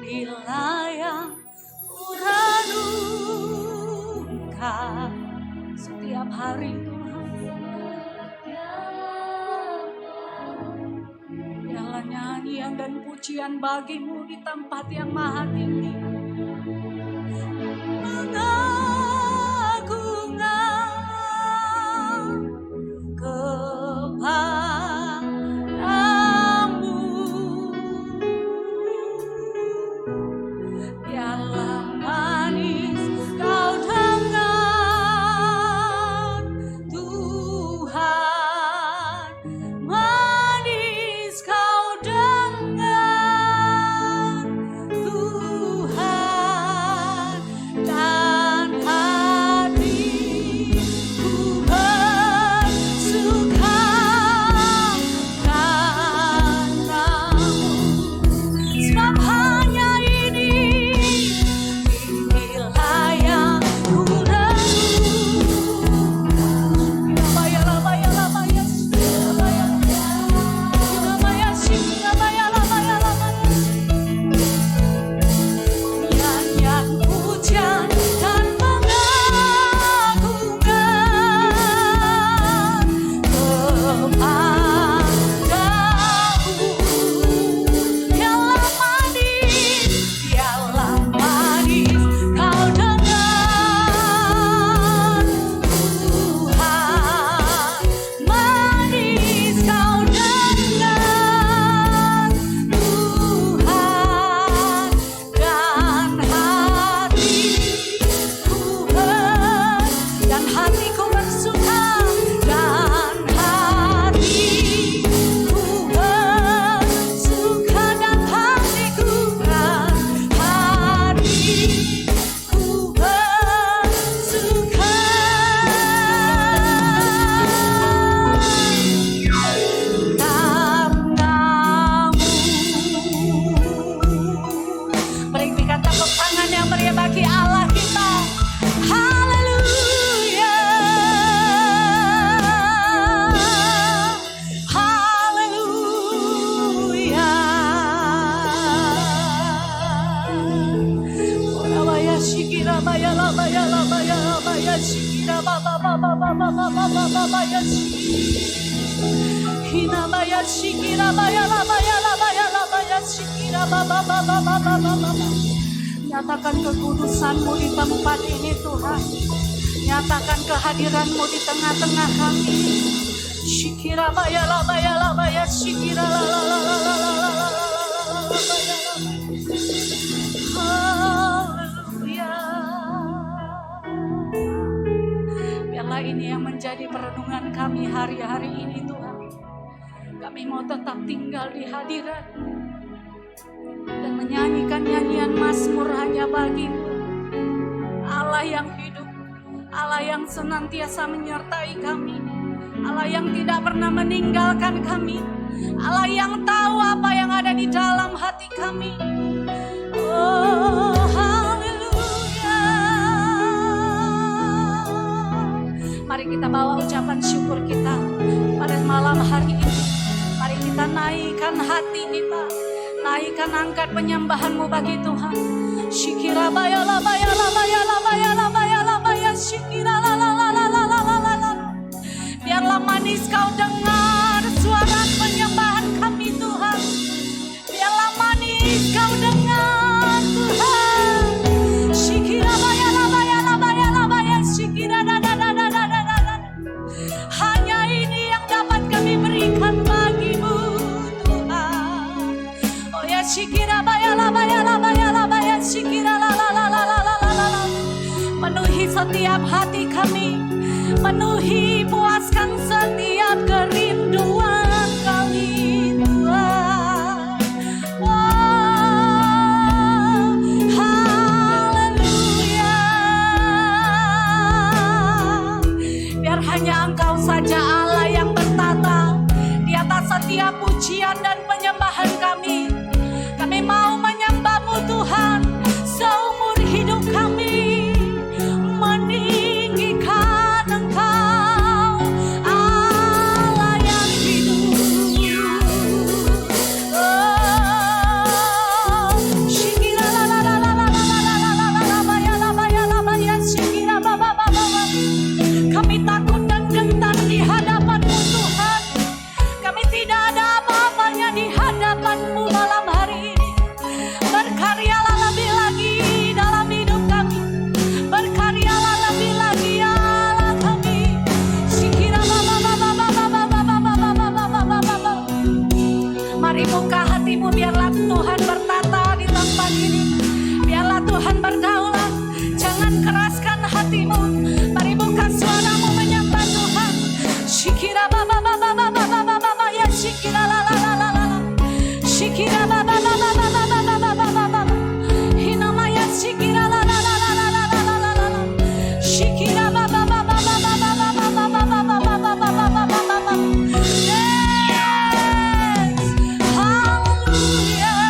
Inilah yang kurenungkan setiap hari Tuhan. Biarlah nyanyian dan pujian bagimu di tempat yang maha tinggi. Pengagungan kepadamu. Biarlah manis kau dengar Tuhan, manis kau dengar Tuhan, dan hatiku bersuka karena-Mu. Sebab hanya inilah yang nyanyian pujian dan pengagungan kepadamu. Biarlah manis kau dengar Tuhan, manis kau dengar Tuhan, dan hatiku bersuka, dan hatiku bersuka, dan hatiku bersuka karenamu. Mari berikan tepuk tangan yang meriah bagi Allah kita. Haleluya, haleluya. Orabaya shikira baya la baya la baya la baya shikira ba ba ba ba ba ba ba ba ba ba baya hina baya shikira baya la baya la baya la baya shikira ba ba ba ba ba ba ba ba. Nyatakan kekudusan-Mu di tempat ini Tuhan. Nyatakan kehadiran-Mu di tengah-tengah kami. Shikira baya la baya shikira la la la la la la la la la baya la. Haleluya. Biarlah ini yang menjadi perenungan kami hari-hari ini Tuhan. Kami mau tetap tinggal di hadirat-Mu dan menyanyikan nyanyian mazmur hanya bagi-Mu. Allah yang hidup, Allah yang senantiasa menyertai kami, Allah yang tidak pernah meninggalkan kami, Allah yang tahu apa yang ada di dalam hati kami. Oh, haleluya. Mari kita bawa ucapan syukur kita pada malam hari ini. Mari kita naikkan hati kita, naikkan angkat penyembahan-Mu bagi Tuhan. Shikira baya la baya la baya la baya la baya la baya shikira la la la la la la la la. Biarlah manis kau dengar suara penyembahan kami Tuhan. Biarlah manis kau dengar Tuhan. Shikira baya la baya la baya la baya shikira da da da da da da da. Hanya ini yang dapat kami berikan bagi-Mu Tuhan. Oh ya shikira baya la baya la baya la baya shikira la la la la la la la la. Penuhi setiap hati kami, penuhi puaskan setiap kerinduan kami Tuhan. Oh, haleluya. Biar hanya Engkau saja Allah yang bertata di atas setiap pujian dan penyembahan kami. Kami mau menyembah-Mu Tuhan seumur hidup kami, meninggikan Engkau. berdaulat. Jangan keraskan hatimu. Mari buka suaramu menyembah Tuhan. Shikira baba baba baba baba baba ya shikira la la la la la. Shikira baba baba baba baba baba baba. Hinamaya shikira la la la la la la la la la. Shikira baba baba baba baba baba baba baba baba baba. Yes, hallelujah.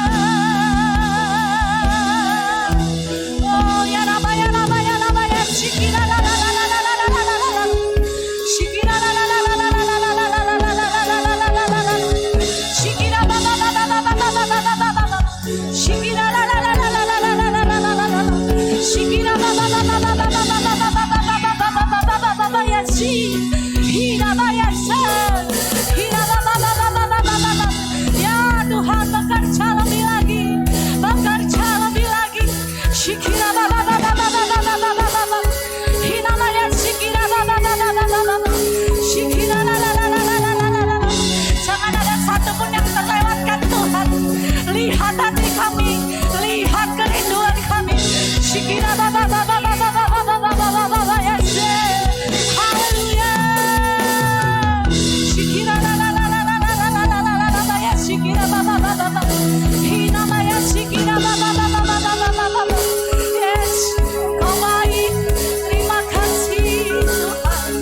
Oh ya raba ya raba ya raba ya shikira la la la la la la la la la. Shikira la la la la la la la la la la la la la la. Shikira baba baba baba baba baba baba. Shikira la la la la la la la la la la la. Shikira baba baba baba baba baba baba baba baba ya shi. Hira ya sa. Hira baba baba baba baba. Ya Tuhan bekerja lebih lagi. Bekerja lebih lagi. Shikira baba baba baba baba baba. Hina ya shikira baba baba baba. Shikira la la la la la la la la. Jangan ada satupun yang terlewatkan Tuhan. Lihat hati kami, lihat kerinduan kami. Shikira baba baba baba baba baba baba ya haleluya. Shikira la la la la la la la la la la ya shikira baba baba baba. Hina ya shikira baba baba baba baba. Yes, Kau baik. Terima kasih Tuhan.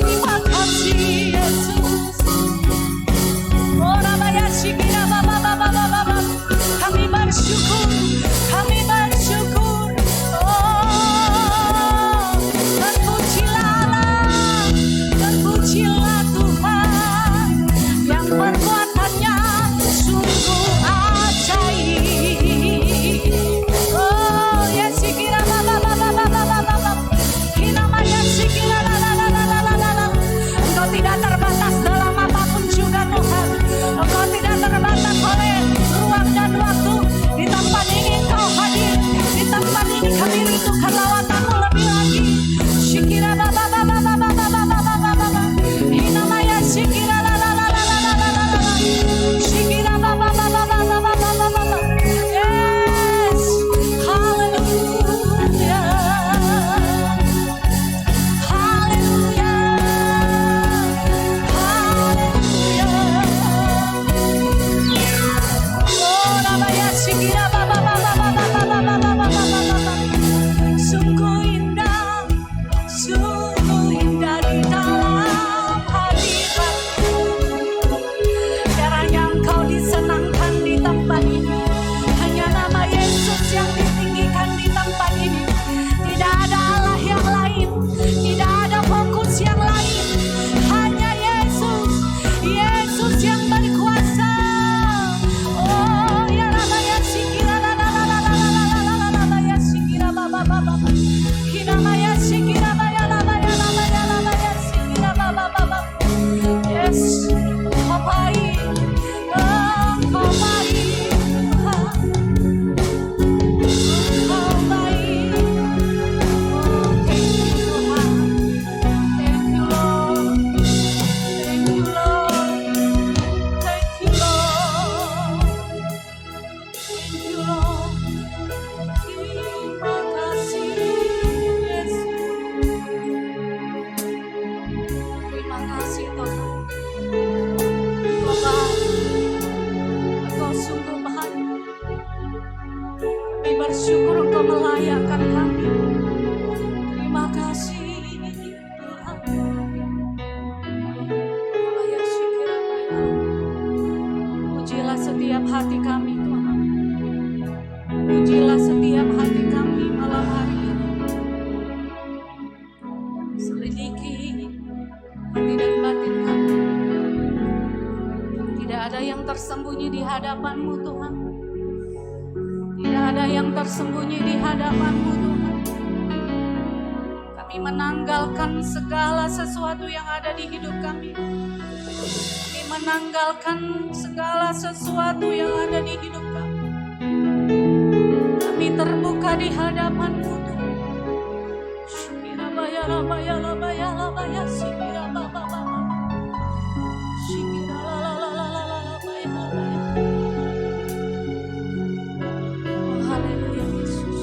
Terima kasih Yesus. Oh Rabaya shikira baba baba baba. Kami bersyukur, kami bersyukur. Oh, terpujilah Allah, terpujilah Tuhan yang perbuatannya sungguh ajaib. Oh, ya shikira baba baba baba baba. Hinamaya shikira la la la la la la la. Engkau tidak terbatas dalam apapun juga Tuhan. Engkau tidak terbatas oleh ruang dan waktu. Di tempat ini Engkau hadir. Di tempat ini kami rindukan lawatanmu lebih lagi. Shikira baba baba baba baba baba baba. Hinamaya shikira la la la la la la la la. Shikira baba baba baba baba baba. Yes, hallelujah. Hallelujah. Hallelujah. Oh Rabaya shikira baba baba baba baba baba baba. Sungguh indah di dalam hadiratmu. Kiranya Engkau disenangkan di tempat ini. Hanya nama Yesus yang ditinggikan di tempat ini. Tidak ada Allah yang lain, tidak ada fokus yang lain. Hanya Yesus, Yesus yang berkuasa. Oh ya Rabaya shikira la la la la la la la la la ya shikira baba baba. Hinamaya shikira baya la baya la baya la baya shikira baba baba. Yes, Kau baik, Kau baik Tuhan. Kau baik. Oh thank you Tuhan. Thank you Lord. Thank you Lord. Thank you Lord. Thank you Lord. Terima kasih Yesus. Terima kasih Tuhan. Engkau baik. Engkau sungguh baik. Kami bersyukur Engkau melayakkan kami. Terima kasih Tuhan. Oh ya shikira baya. Pujilah setiap hati kami Tuhan. Pujilah setiap hati kami malam hari ini. Selidiki hati dan batin kami. Tidak ada yang tersembunyi di hadapan-Mu Tuhan. Tidak ada yang tersembunyi di hadapan-Mu Tuhan. Kami menanggalkan segala sesuatu yang ada di hidup kami. Kami menanggalkan segala sesuatu yang ada di hidup kami. Kami terbuka di hadapan-Mu Tuhan. Shikira baya la baya la baya la baya shikira baba baba. Shikira la la la la la la baya la baya. Oh haleluya Yesus.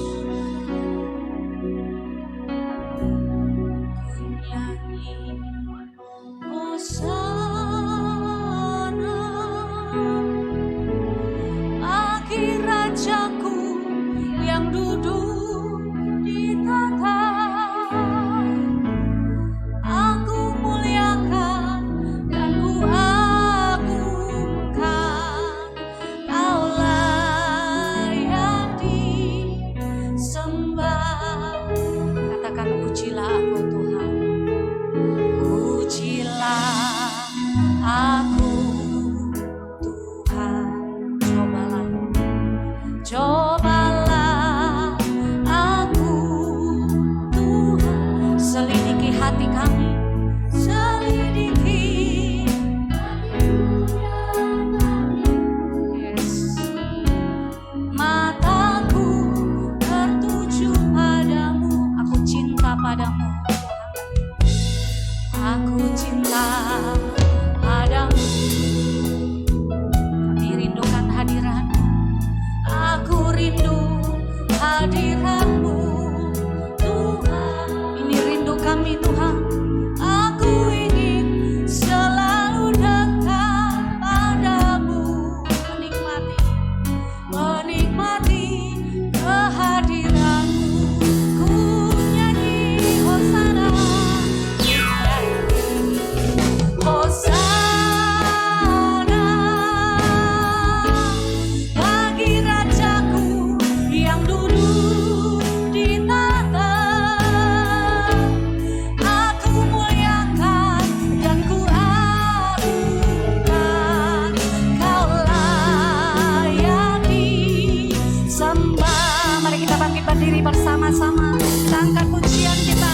Mari kita bangkit berdiri bersama-sama. Kita angkat pujian kita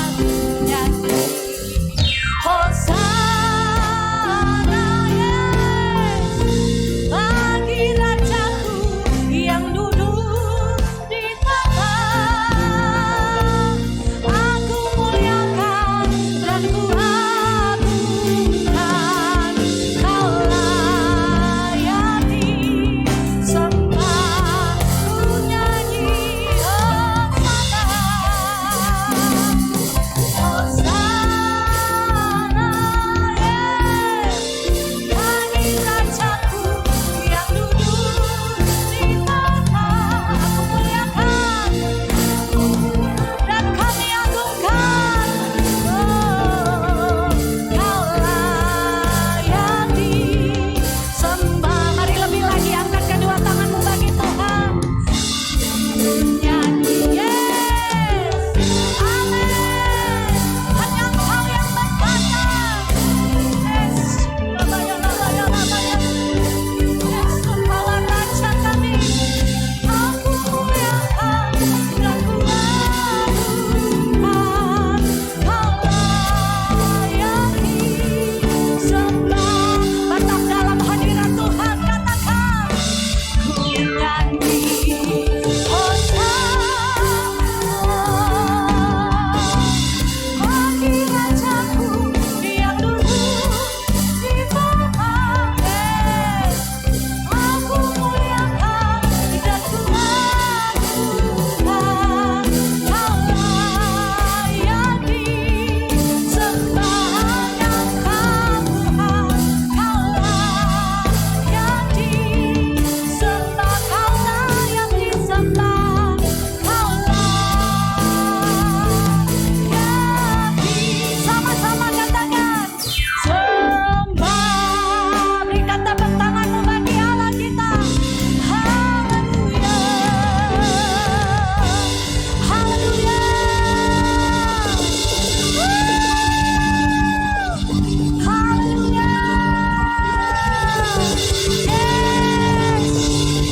nyanyi. Hosana Yesus, bagi Rajaku yang duduk di tahta. Aku muliakan dan ku agungkan, Kau layani sembah, ku nyanyi Hosana Yesus, bagi Rajaku yang duduk di tahta. Aku muliakan dan kami agungkan, Kau layani sembah. Mari lebih lagi angkat kedua tanganmu bagi Tuhan. Nyanyi yes, amin. Hanya Engkau yang berkata yes, labaya labaya labaya. Yes, Engkaulah Raja kami. Aku muliakan dan ku agungkan, Kau layani sembah. Tetap dalam hadirat Tuhan, katakan ku nyanyi bagi Rajaku yang duduk di tahta. Aku muliakan dan ku agungkan, Kau layani sembah. Yang Kau Tuhan, Kau layani sembah, Kau layani sembah, Kau layani. Sama-sama katakan sembah. Berikan tepuk tanganmu bagi Allah kita. Haleluya, haleluya. Haleluya. Yes.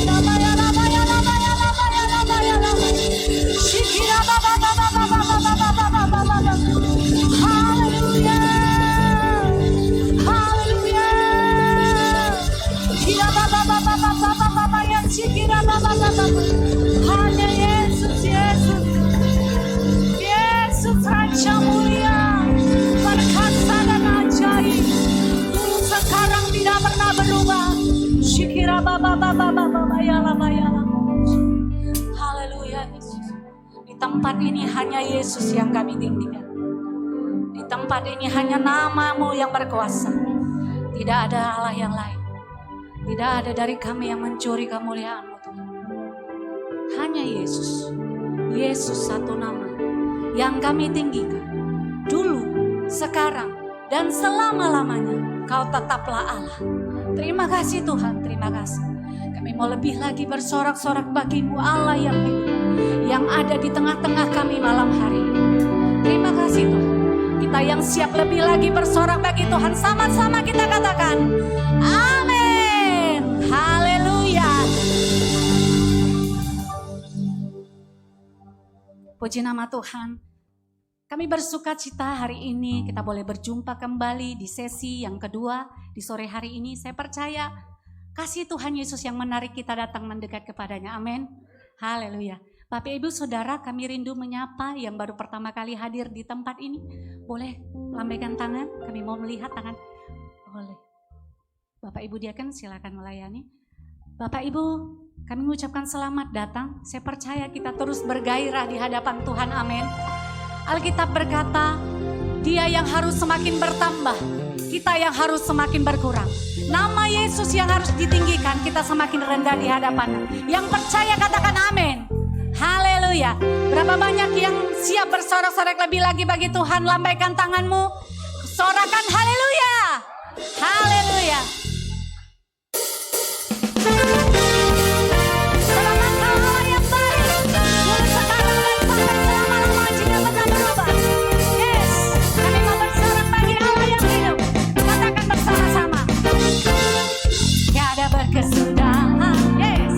Labaya labaya labaya labaya labaya labaya. Shikira baba baba baba baba baba baba baba. Haleluya. Haleluya. Kira baba baba baba baba baba yang shikira baba baba. Hanya Yesus, Yesus. Yesus Raja mulia, perkasa dan ajaib, dulu sekarang tidak pernah berubah. Shikira baba baba baba ya lama ya lama. Haleluya Yesus. Di tempat ini hanya Yesus yang kami tinggikan. Di tempat ini hanya nama-Mu yang berkuasa. Tidak ada Allah yang lain. Tidak ada dari kami yang mencuri kemuliaan-Mu Tuhan. Hanya Yesus. Yesus satu nama yang kami tinggikan. Dulu, sekarang, dan selama-lamanya Kau tetaplah Allah. Terima kasih Tuhan, terima kasih. Kami mau lebih lagi bersorak-sorak bagi-Mu Allah yang hidup, yang ada di tengah-tengah kami malam hari ini. Terima kasih Tuhan. Kita yang siap lebih lagi bersorak bagi Tuhan, sama-sama kita katakan amin. Haleluya. Puji nama Tuhan. Kami bersuka cita hari ini kita boleh berjumpa kembali di sesi yang kedua di sore hari ini. Saya percaya kasih Tuhan Yesus yang menarik kita datang mendekat kepadanya. Amin. Haleluya. Bapak Ibu Saudara, kami rindu menyapa yang baru pertama kali hadir di tempat ini. Boleh lambaikan tangan, kami mau melihat tangan. Boleh. Bapak Ibu Diaken silakan melayani. Bapak Ibu, kami mengucapkan selamat datang. Saya percaya kita terus bergairah di hadapan Tuhan. Amin. Alkitab berkata, Dia yang harus semakin bertambah, kita yang harus semakin berkurang. Nama Yesus yang harus ditinggikan, kita semakin rendah di hadapan. Yang percaya katakan amin. Haleluya. Berapa banyak yang siap bersorak-sorak lebih lagi bagi Tuhan? Lambaikan tanganmu, sorakan haleluya. Haleluya. Selamat Allah yang baik, mulai sekarang dan sampai selama-lama tidak pernah berubah. Yes, kami mau bersorak bagi Allah yang hidup. Katakan bersama-sama. Tiada berkesudahan, yes.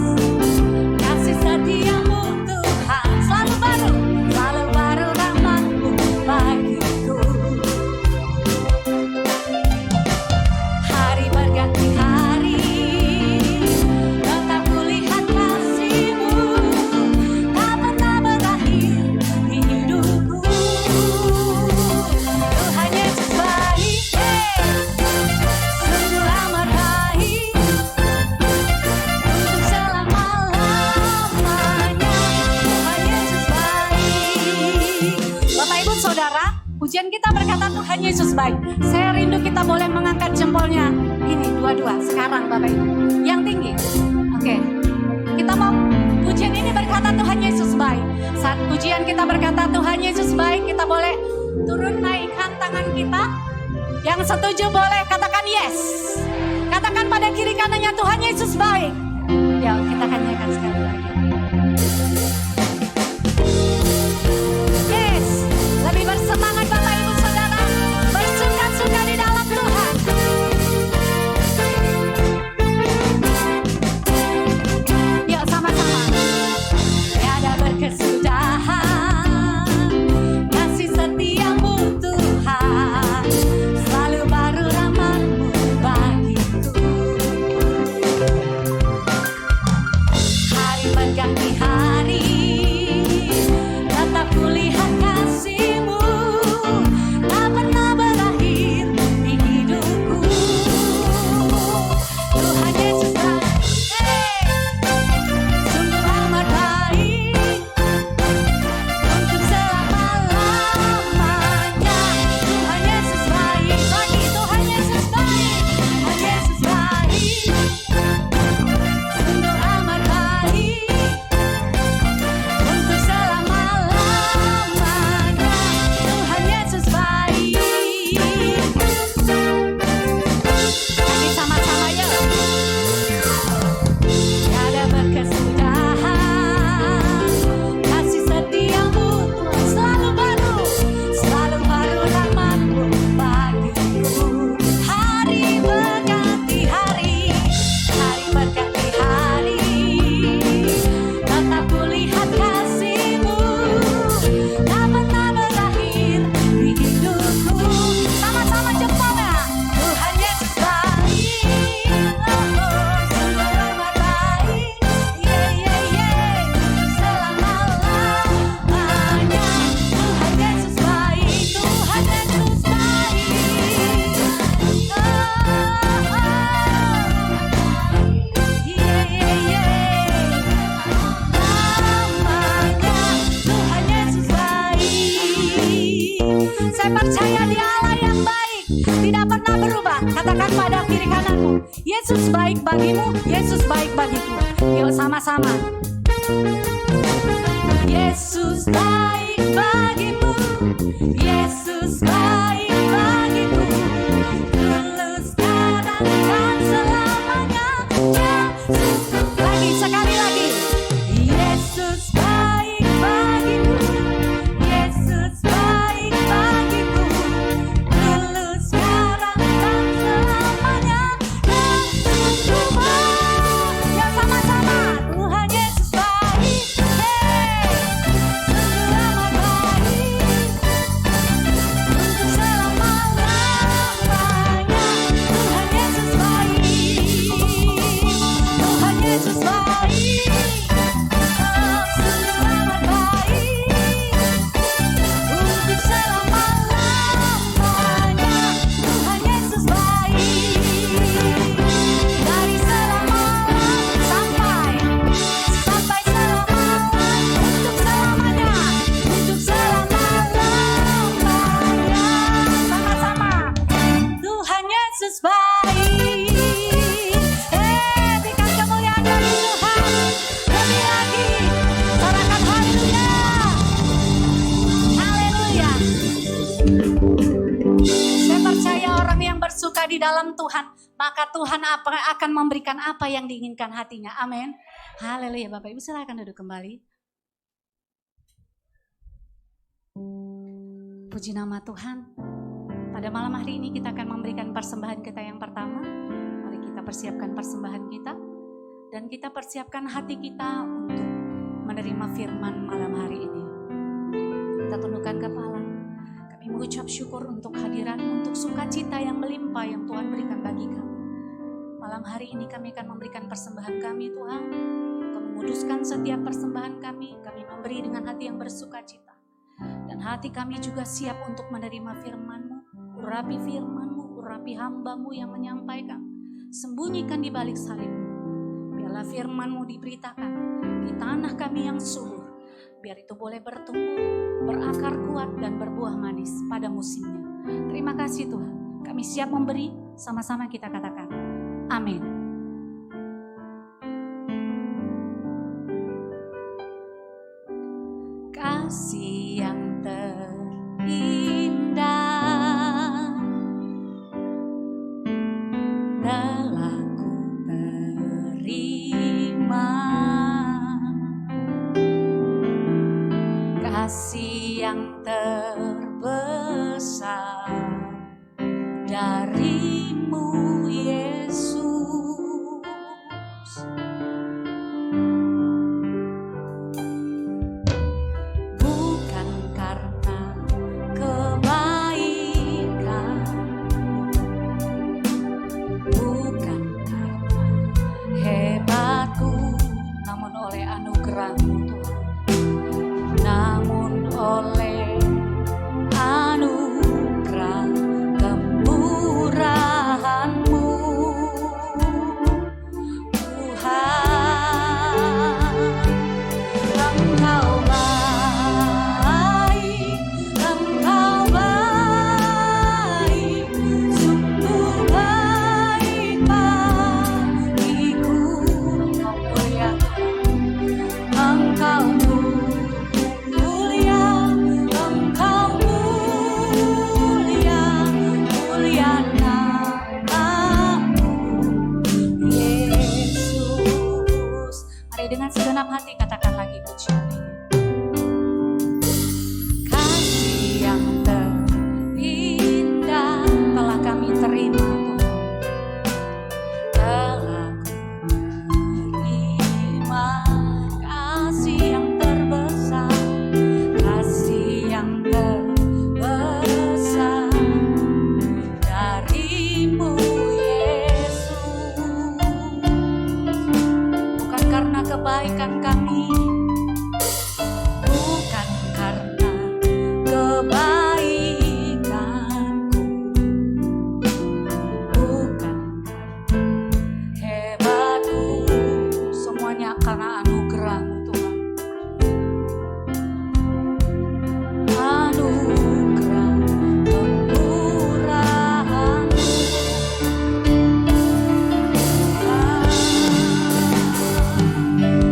Kasih setiamu Tuhan. pujian kita berkata Tuhan Yesus baik. Saya rindu kita boleh mengangkat jempolnya. Ini dua-dua sekarang Bapak Ibu. Yang tinggi. Oke. Kita mau pujian ini berkata Tuhan Yesus baik. Saat pujian kita berkata Tuhan Yesus baik, kita boleh turun naikkan tangan kita. Yang setuju boleh katakan yes. Katakan pada kiri kanannya Tuhan Yesus baik. Yuk kita akan nyanyikan sekali lagi. Yes, lebih bersemangat Bapak Ibu Saudara, bersuka-suka di dalam Tuhan. Yuk sama-sama. Tiada berkesudahan kasih setiamu Tuhan, selalu baru rahmat-Mu bagiku. Hari berganti hari, tetap kulihat kasih-Mu, tak pernah berakhir di hidupku. Tuhan Yesus baik, sungguh amat baik, untuk selama-lamanya. Tuhan Yesus baik, bagi Tuhan Yesus baik, Tuhan Yesus baik, sungguh amat baik, untuk selama-lamanya. Tuhan Yesus baik. Lagi sama-sama yuk. Tiada berkesudahan kasih setiamu Tuhan, selalu baru rahmat-Mu bagiku. Hari berganti hari, tetap kulihat kasih-Mu, tak pernah berakhir di hidupku. Sama-sama jempolnya. Tuhan Yesus baik, sungguh amat baik, selama-lamanya. Tuhan Yesus baik, Tuhan Yesus baik, Tuhan Yesus baik. Saya percaya Dia Allah yang baik, tidak pernah berubah. Katakan pada kiri kananmu, Yesus baik bagimu, Yesus baik bagiku. Yuk sama-sama. Yesus baik bagimu, Yesus baik bagiku, dulu sekarang dan selamanya. Yesus lagi, sekali lagi. Yesus baik bagimu, Yesus baik bagiku, dulu sekarang dan selamanya. Yesus baik. Ya sama-sama. Tuhan Yesus baik. Sungguh amat baik, untuk selama-lamanya. Tuhan Yesus baik. Tuhan Yesus baik. Sungguh amat baik, untuk selama-lamanya. Tuhan Yesus baik. Dari sampai selama-lamanya, untuk selamanya, untuk selama-lamanya. Sama-sama. Tuhan Yesus baik. Berikan kemuliaan bagi Tuhan. Lebih lagi, sorakan haleluya. Haleluya. Saya percaya orang yang bersuka di dalam Tuhan, maka Tuhan akan memberikan apa yang diinginkan hatinya. Amin. Haleluya. Bapak Ibu silakan duduk kembali. Puji nama Tuhan. Pada malam hari ini kita akan memberikan persembahan kita yang pertama. Mari kita persiapkan persembahan kita. Dan kita persiapkan hati kita untuk menerima firman malam hari ini. Kita tundukkan kepala. Kami mengucap syukur untuk hadirat, untuk sukacita yang melimpah yang Tuhan berikan bagi kami. Malam hari ini kami akan memberikan persembahan kami Tuhan. Kau menguduskan setiap persembahan kami memberi dengan hati yang bersukacita. Dan hati kami juga siap untuk menerima firman-Mu. Urapi firman-Mu, urapi hamba-Mu yang menyampaikan. Sembunyikan di balik salib-Mu. Biarlah firman-Mu diberitakan di tanah kami yang subur. Biar itu boleh bertumbuh, berakar kuat dan berbuah manis pada musimnya. Terima kasih Tuhan. Kami siap memberi, sama-sama kita katakan amin. Kasih yang terindah telah ku terima, kasih yang terbesar darimu Yesus. Bukan karena kebaikan, bukan karena hebatku, namun oleh anugerah-Mu Tuhan, namun oleh anugerah kemurahan-Mu Tuhan. Engkau baik, Engkau baik, sungguh baik bagiku. Engkau mulia Tuhan, Engkau mulia, Engkau mulia, mulia namamu Yesus. Mari dengan segenap hati katakan lagi pujian ini. Kasih yang terindah telah kami terima Tuhan, telah ku terima. Kasih yang terbesar, kasih yang terbesar darimu Yesus. Bukan karena kebaikan kami, bukan karena kebaikanku, bukan hebatku, semuanya karena anugerah-Mu Tuhan. Anugerah kemurahan-Mu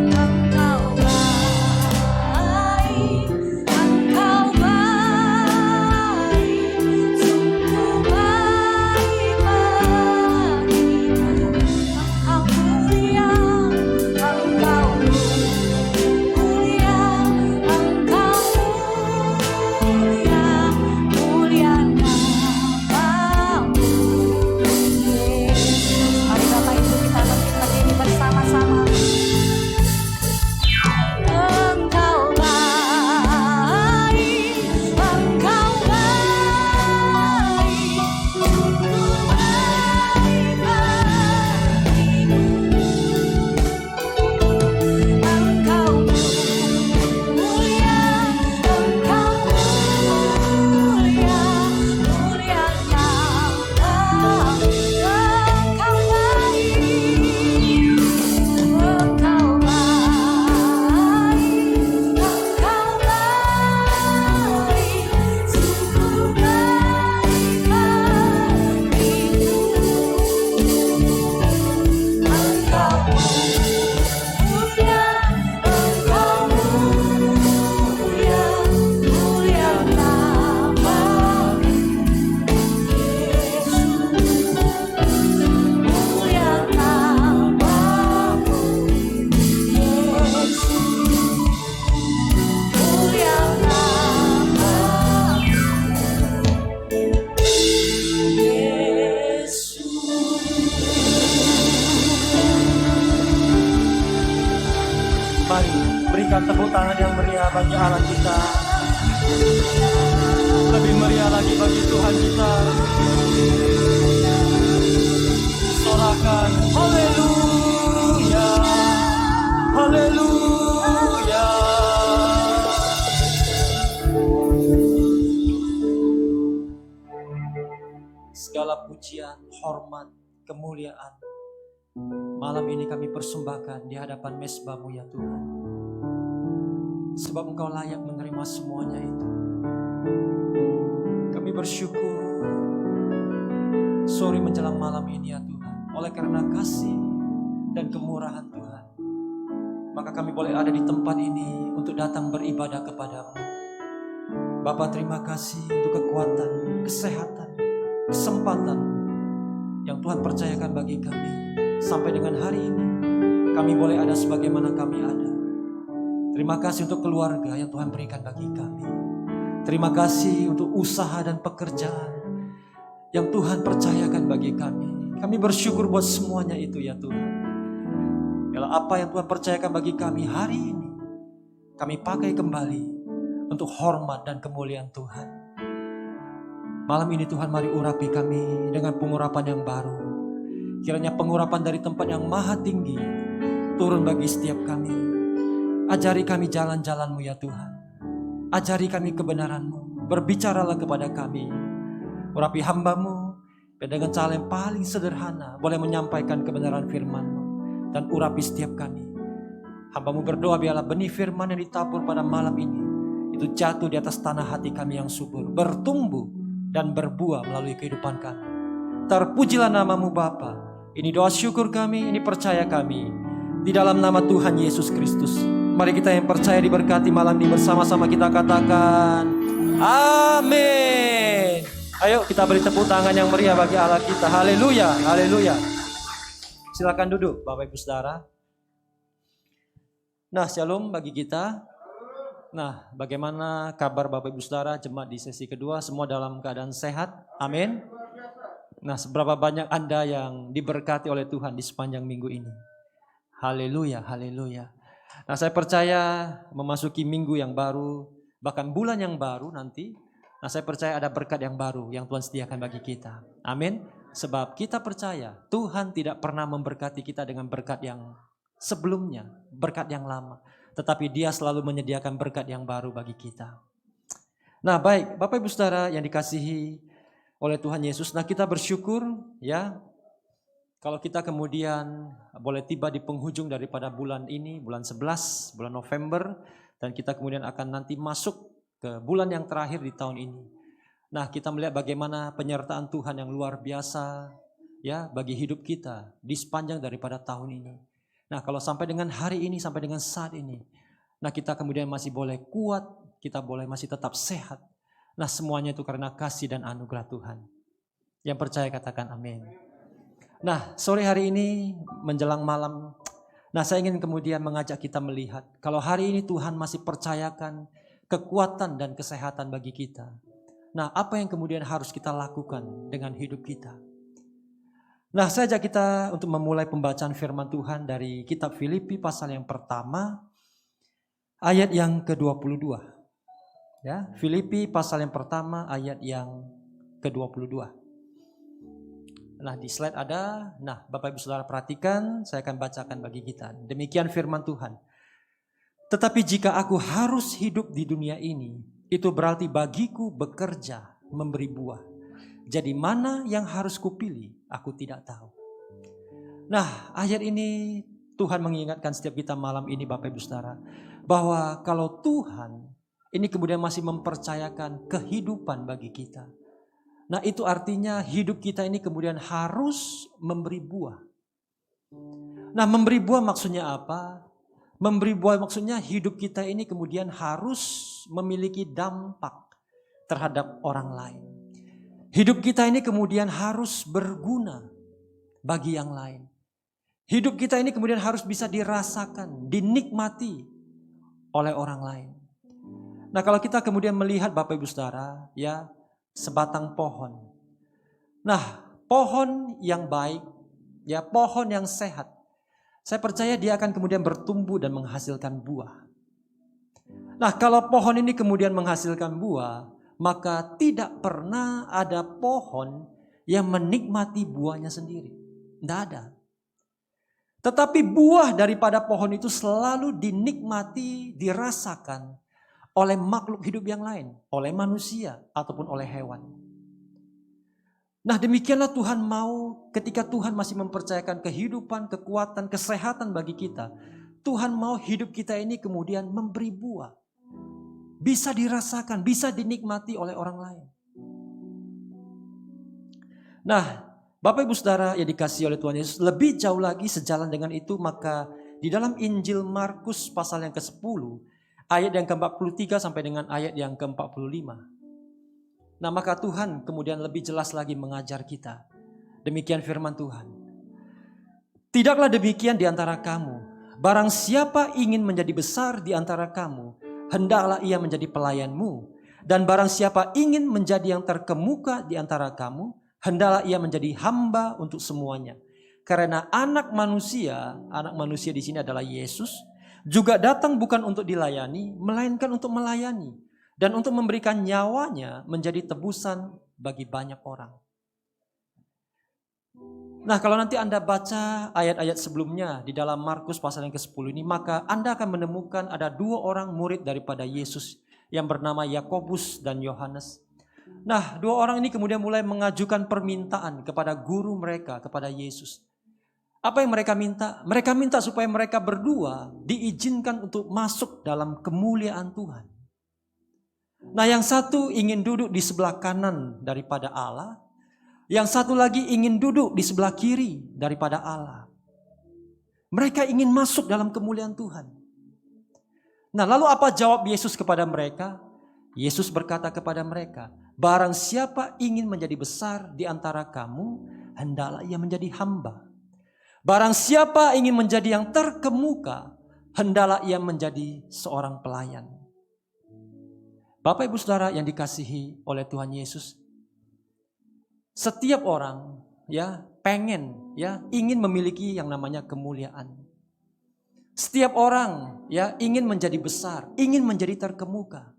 Engkau baik, Engkau baik, sungguh baik bagiku. Engkau mulia, Engkau mulia, Engkau mulia, mulia namamu Yesus. Mari Bapak Ibu kita berdiri bersama-sama. Engkau baik, Engkau baik, sungguh baik bagiku. Engkau mulia, Engkau mulia, mulia namamu. Engkau baik, Engkau baik, Engkau baik, sungguh baik bagiku. Engkau mulia, Engkau mulia, mulia namamu Yesus. Mulia namamu Yesus. Mulia namamu Yesus. Mari berikan tepuk tangan yang meriah bagi Allah kita. Lebih meriah lagi bagi Tuhan kita. Sorakan haleluya, haleluya. Segala pujian, hormat, kemuliaan malam ini kami persembahkan di hadapan mezbah-Mu ya Tuhan. Sebab Engkau layak menerima semuanya itu. Kami bersyukur sore menjelang malam ini ya Tuhan, oleh karena kasih dan kemurahan Tuhan, maka kami boleh ada di tempat ini untuk datang beribadah kepadamu. Bapa, terima kasih untuk kekuatan, kesehatan, kesempatan yang Tuhan percayakan bagi kami. Sampai dengan hari ini kami boleh ada sebagaimana kami ada. Terima kasih untuk keluarga yang Tuhan berikan bagi kami. Terima kasih untuk usaha dan pekerjaan yang Tuhan percayakan bagi kami. Kami bersyukur buat semuanya itu ya Tuhan. Bila apa yang Tuhan percayakan bagi kami hari ini, kami pakai kembali untuk hormat dan kemuliaan Tuhan. Malam ini Tuhan, mari urapi kami dengan pengurapan yang baru. Kiranya pengurapan dari tempat yang maha tinggi turun bagi setiap kami. Ajari kami jalan-jalan-Mu ya Tuhan. Ajari kami kebenaran-Mu. Berbicaralah kepada kami. Urapi hamba-Mu dengan cara yang paling sederhana, boleh menyampaikan kebenaran firman-Mu. Dan urapi setiap kami. Hamba-Mu berdoa biarlah benih firman yang ditabur pada malam ini itu jatuh di atas tanah hati kami yang subur, bertumbuh dan berbuah melalui kehidupan kami. Terpujilah nama-Mu Bapa. Ini doa syukur kami, ini percaya kami di dalam nama Tuhan Yesus Kristus. Mari kita yang percaya diberkati malam ini bersama-sama kita katakan amin. Ayo kita beri tepuk tangan yang meriah bagi Allah kita. Haleluya, haleluya. Silakan duduk Bapak Ibu Saudara. Nah, shalom bagi kita. Nah, bagaimana kabar Bapak Ibu Saudara jemaat di sesi kedua? Semua dalam keadaan sehat? Amin. Nah, seberapa banyak Anda yang diberkati oleh Tuhan di sepanjang minggu ini? Haleluya, haleluya. Nah, saya percaya memasuki minggu yang baru, bahkan bulan yang baru nanti. Nah, saya percaya ada berkat yang baru yang Tuhan sediakan bagi kita. Amin. Sebab kita percaya Tuhan tidak pernah memberkati kita dengan berkat yang sebelumnya, berkat yang lama. Tetapi Dia selalu menyediakan berkat yang baru bagi kita. Nah, baik Bapak Ibu Saudara yang dikasihi oleh Tuhan Yesus. Nah, kita bersyukur ya kalau kita kemudian boleh tiba di penghujung daripada bulan ini, bulan 11, bulan November. Dan kita kemudian akan nanti masuk ke bulan yang terakhir di tahun ini. Nah, kita melihat bagaimana penyertaan Tuhan yang luar biasa ya bagi hidup kita di sepanjang daripada tahun ini. Nah, kalau sampai dengan hari ini, sampai dengan saat ini, nah kita kemudian masih boleh kuat, kita boleh masih tetap sehat. Nah, semuanya itu karena kasih dan anugerah Tuhan. Yang percaya katakan amin. Nah, sore hari ini menjelang malam, nah saya ingin kemudian mengajak kita melihat, kalau hari ini Tuhan masih percayakan kekuatan dan kesehatan bagi kita. Nah, apa yang kemudian harus kita lakukan dengan hidup kita? Nah, saya ajak kita untuk memulai pembacaan firman Tuhan dari kitab Filipi pasal yang pertama, ayat yang ke-22. Ya, Filipi pasal yang pertama, ayat yang ke-22. Nah, di slide ada. Nah, Bapak Ibu Saudara perhatikan, saya akan bacakan bagi kita. Demikian firman Tuhan. Tetapi jika aku harus hidup di dunia ini, itu berarti bagiku bekerja, memberi buah. Jadi mana yang harus kupilih, aku tidak tahu. Nah, ayat ini Tuhan mengingatkan setiap kita malam ini Bapak Ibu Saudara, bahwa kalau Tuhan ini kemudian masih mempercayakan kehidupan bagi kita. Nah, itu artinya hidup kita ini kemudian harus memberi buah. Nah, memberi buah maksudnya apa? Memberi buah maksudnya hidup kita ini kemudian harus memiliki dampak terhadap orang lain. Hidup kita ini kemudian harus berguna bagi yang lain. Hidup kita ini kemudian harus bisa dirasakan, dinikmati oleh orang lain. Nah, kalau kita kemudian melihat Bapak Ibu Saudara, ya, sebatang pohon. Nah, pohon yang baik, ya, pohon yang sehat. Saya percaya dia akan kemudian bertumbuh dan menghasilkan buah. Nah, kalau pohon ini kemudian menghasilkan buah, maka tidak pernah ada pohon yang menikmati buahnya sendiri. Tidak ada. Tetapi buah daripada pohon itu selalu dinikmati, dirasakan oleh makhluk hidup yang lain, oleh manusia ataupun oleh hewan. Nah, demikianlah Tuhan mau ketika Tuhan masih mempercayakan kehidupan, kekuatan, kesehatan bagi kita. Tuhan mau hidup kita ini kemudian memberi buah. Bisa dirasakan, bisa dinikmati oleh orang lain. Nah, Bapak Ibu Saudara yang dikasihi oleh Tuhan Yesus, lebih jauh lagi sejalan dengan itu, maka di dalam Injil Markus pasal yang ke-10, ayat yang ke-43 sampai dengan ayat yang ke-45. Nah, maka Tuhan kemudian lebih jelas lagi mengajar kita. Demikian firman Tuhan. Tidaklah demikian di antara kamu. Barang siapa ingin menjadi besar di antara kamu, hendaklah ia menjadi pelayanmu. Dan barang siapa ingin menjadi yang terkemuka di antara kamu, hendaklah ia menjadi hamba untuk semuanya. Karena anak manusia di sini adalah Yesus, juga datang bukan untuk dilayani, melainkan untuk melayani. Dan untuk memberikan nyawanya menjadi tebusan bagi banyak orang. Nah, kalau nanti Anda baca ayat-ayat sebelumnya di dalam Markus pasal yang ke-10 ini, maka Anda akan menemukan ada 2 orang murid daripada Yesus yang bernama Yakobus dan Yohanes. Nah, 2 orang ini kemudian mulai mengajukan permintaan kepada guru mereka, kepada Yesus. Apa yang mereka minta? Mereka minta supaya mereka berdua diizinkan untuk masuk dalam kemuliaan Tuhan. Nah, yang satu ingin duduk di sebelah kanan daripada Allah, yang satu lagi ingin duduk di sebelah kiri daripada Allah. Mereka ingin masuk dalam kemuliaan Tuhan. Nah, lalu apa jawab Yesus kepada mereka? Yesus berkata kepada mereka, barang siapa ingin menjadi besar di antara kamu, hendaklah ia menjadi hamba. Barang siapa ingin menjadi yang terkemuka, hendaklah ia menjadi seorang pelayan. Bapak Ibu Saudara yang dikasihi oleh Tuhan Yesus, setiap orang pengen ingin memiliki yang namanya kemuliaan. Setiap orang ingin menjadi besar, ingin menjadi terkemuka.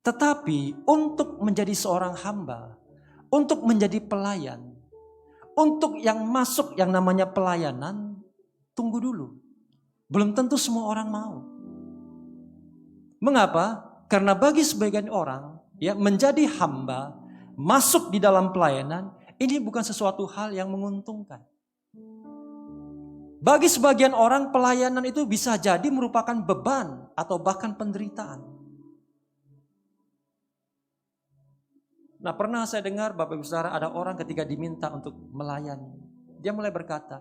Tetapi untuk menjadi seorang hamba, untuk menjadi pelayan, untuk yang masuk yang namanya pelayanan, tunggu dulu. Belum tentu semua orang mau. Mengapa? Karena bagi sebagian orang menjadi hamba, masuk di dalam pelayanan, ini bukan sesuatu hal yang menguntungkan. Bagi sebagian orang pelayanan itu bisa jadi merupakan beban atau bahkan penderitaan. Nah, pernah saya dengar Bapak Ibu Saudara, ada orang ketika diminta untuk melayani, dia mulai berkata,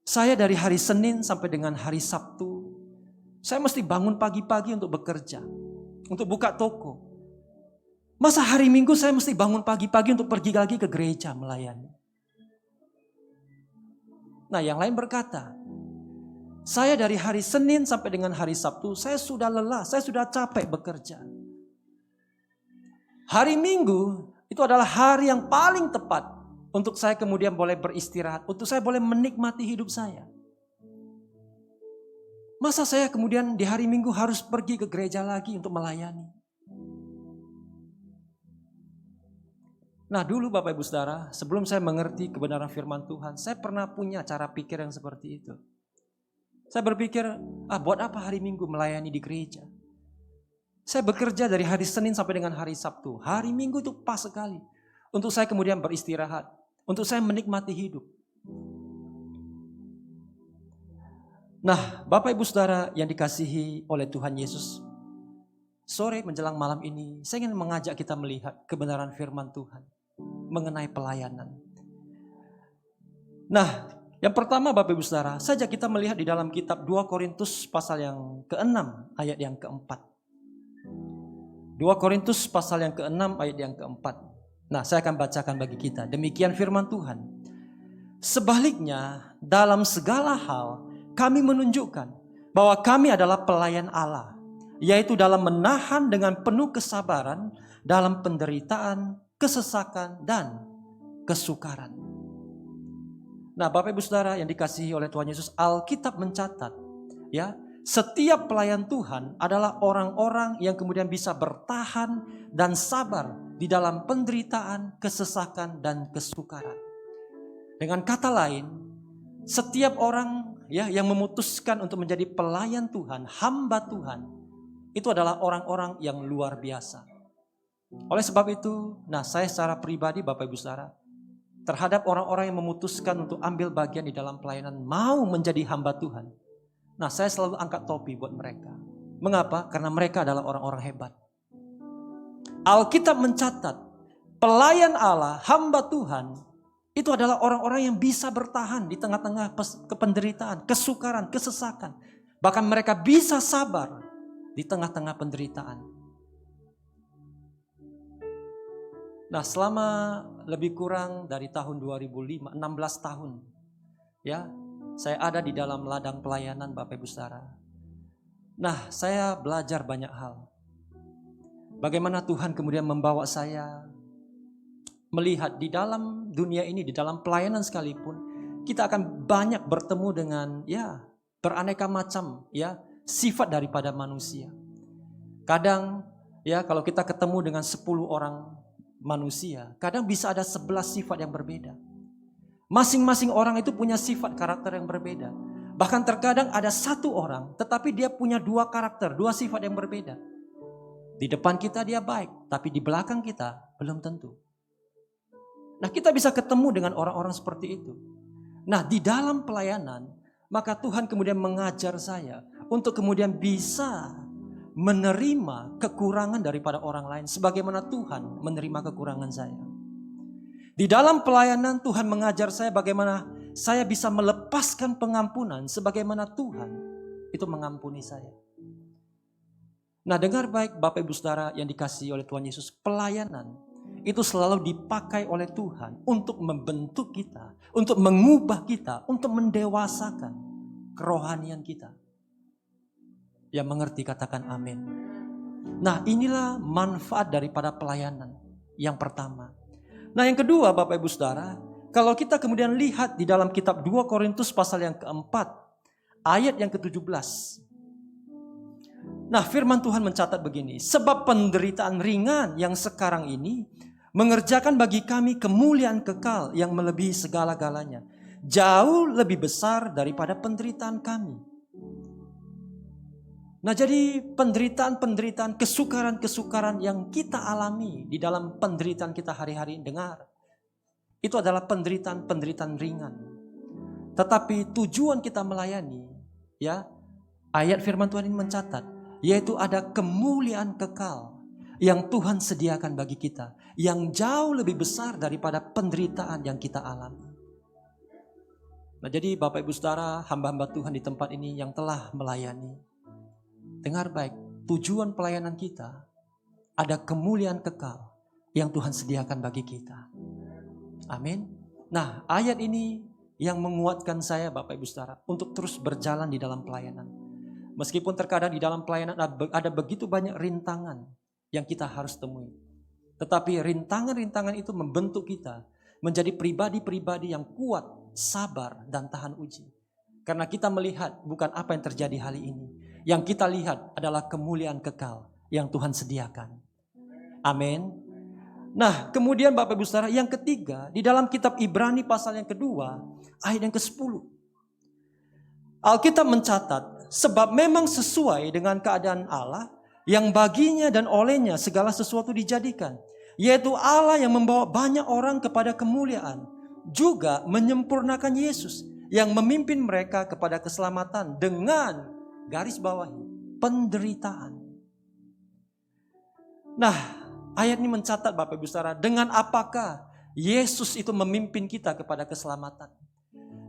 saya dari hari Senin sampai dengan hari Sabtu, saya mesti bangun pagi-pagi untuk bekerja, untuk buka toko. Masa hari Minggu saya mesti bangun pagi-pagi untuk pergi lagi ke gereja melayani. Nah, yang lain berkata, saya dari hari Senin sampai dengan hari Sabtu, saya sudah lelah, saya sudah capek bekerja. Hari Minggu itu adalah hari yang paling tepat untuk saya kemudian boleh beristirahat, untuk saya boleh menikmati hidup saya. Masa saya kemudian di hari Minggu harus pergi ke gereja lagi untuk melayani? Nah, dulu Bapak Ibu Saudara, sebelum saya mengerti kebenaran firman Tuhan, saya pernah punya cara pikir yang seperti itu. Saya berpikir, buat apa hari Minggu melayani di gereja? Saya bekerja dari hari Senin sampai dengan hari Sabtu. Hari Minggu itu pas sekali untuk saya kemudian beristirahat, untuk saya menikmati hidup. Nah, Bapak Ibu Saudara yang dikasihi oleh Tuhan Yesus, sore menjelang malam ini saya ingin mengajak kita melihat kebenaran firman Tuhan mengenai pelayanan. Nah, yang pertama Bapak Ibu Saudara, saja kita melihat di dalam kitab 2 Korintus pasal yang ke-6 ayat yang ke-4. 2 Korintus pasal yang ke-6 ayat yang ke-4. Nah, saya akan bacakan bagi kita. Demikian firman Tuhan. Sebaliknya, dalam segala hal kami menunjukkan bahwa kami adalah pelayan Allah, yaitu dalam menahan dengan penuh kesabaran dalam penderitaan, kesesakan, dan kesukaran. Nah, Bapak Ibu Saudara yang dikasihi oleh Tuhan Yesus, Alkitab mencatat setiap pelayan Tuhan adalah orang-orang yang kemudian bisa bertahan dan sabar di dalam penderitaan, kesesakan, dan kesukaran. Dengan kata lain, setiap orang yang memutuskan untuk menjadi pelayan Tuhan, hamba Tuhan, itu adalah orang-orang yang luar biasa. Oleh sebab itu, saya secara pribadi Bapak Ibu Saudara, terhadap orang-orang yang memutuskan untuk ambil bagian di dalam pelayanan, mau menjadi hamba Tuhan, saya selalu angkat topi buat mereka. Mengapa? Karena mereka adalah orang-orang hebat. Alkitab mencatat Pelayan Allah, hamba Tuhan, itu adalah orang-orang yang bisa bertahan di tengah-tengah penderitaan, kesukaran, kesesakan. Bahkan mereka bisa sabar di tengah-tengah penderitaan. Nah, selama lebih kurang dari tahun 2005, 16 tahun, ya, saya ada di dalam ladang pelayanan Bapak Ibu Saudara. Nah, saya belajar banyak hal. Bagaimana Tuhan kemudian membawa saya melihat di dalam dunia ini, di dalam pelayanan sekalipun, kita akan banyak bertemu dengan beraneka macam sifat daripada manusia. Kadang kalau kita ketemu dengan 10 orang manusia, kadang bisa ada 11 sifat yang berbeda. Masing-masing orang itu punya sifat karakter yang berbeda. Bahkan terkadang ada satu orang, tetapi dia punya 2 karakter, 2 sifat yang berbeda. Di depan kita dia baik, tapi di belakang kita belum tentu. Nah, kita bisa ketemu dengan orang-orang seperti itu. Nah, di dalam pelayanan, maka Tuhan kemudian mengajar saya untuk kemudian bisa menerima kekurangan daripada orang lain sebagaimana Tuhan menerima kekurangan saya. Di dalam pelayanan Tuhan mengajar saya bagaimana saya bisa melepaskan pengampunan sebagaimana Tuhan itu mengampuni saya. Nah, dengar baik Bapak Ibu Saudara yang dikasihi oleh Tuhan Yesus, pelayanan itu selalu dipakai oleh Tuhan untuk membentuk kita, untuk mengubah kita, untuk mendewasakan kerohanian kita. Yang mengerti katakan amin. Nah, inilah manfaat daripada pelayanan yang pertama. Nah, yang kedua Bapak Ibu Saudara, kalau kita kemudian lihat di dalam kitab 2 Korintus pasal yang keempat, ayat yang ke-17. Nah, firman Tuhan mencatat begini, sebab penderitaan ringan yang sekarang ini mengerjakan bagi kami kemuliaan kekal yang melebihi segala-galanya, jauh lebih besar daripada penderitaan kami. Nah, jadi penderitaan-penderitaan, kesukaran-kesukaran yang kita alami di dalam penderitaan kita hari-hari dengar, itu adalah penderitaan-penderitaan ringan. Tetapi tujuan kita melayani, ayat firman Tuhan ini mencatat, yaitu ada kemuliaan kekal yang Tuhan sediakan bagi kita, yang jauh lebih besar daripada penderitaan yang kita alami. Nah, jadi Bapak Ibu Saudara, hamba-hamba Tuhan di tempat ini yang telah melayani, dengar baik, tujuan pelayanan kita ada kemuliaan kekal yang Tuhan sediakan bagi kita. Amin. Nah, ayat ini yang menguatkan saya Bapak Ibu Saudara untuk terus berjalan di dalam pelayanan. Meskipun terkadang di dalam pelayanan ada begitu banyak rintangan yang kita harus temui. Tetapi rintangan-rintangan itu membentuk kita menjadi pribadi-pribadi yang kuat, sabar, dan tahan uji. Karena kita melihat bukan apa yang terjadi hari ini. Yang kita lihat adalah kemuliaan kekal yang Tuhan sediakan. Amin. Nah, kemudian Bapak Ibu Saudara, yang ketiga, di dalam kitab Ibrani pasal yang kedua, ayat yang ke-10. Alkitab mencatat, sebab memang sesuai dengan keadaan Allah yang baginya dan olehnya segala sesuatu dijadikan. Yaitu Allah yang membawa banyak orang kepada kemuliaan. Juga menyempurnakan Yesus yang memimpin mereka kepada keselamatan dengan garis bawahi penderitaan. Nah, ayat ini mencatat Bapak Ibu Saudara, dengan apakah Yesus itu memimpin kita kepada keselamatan?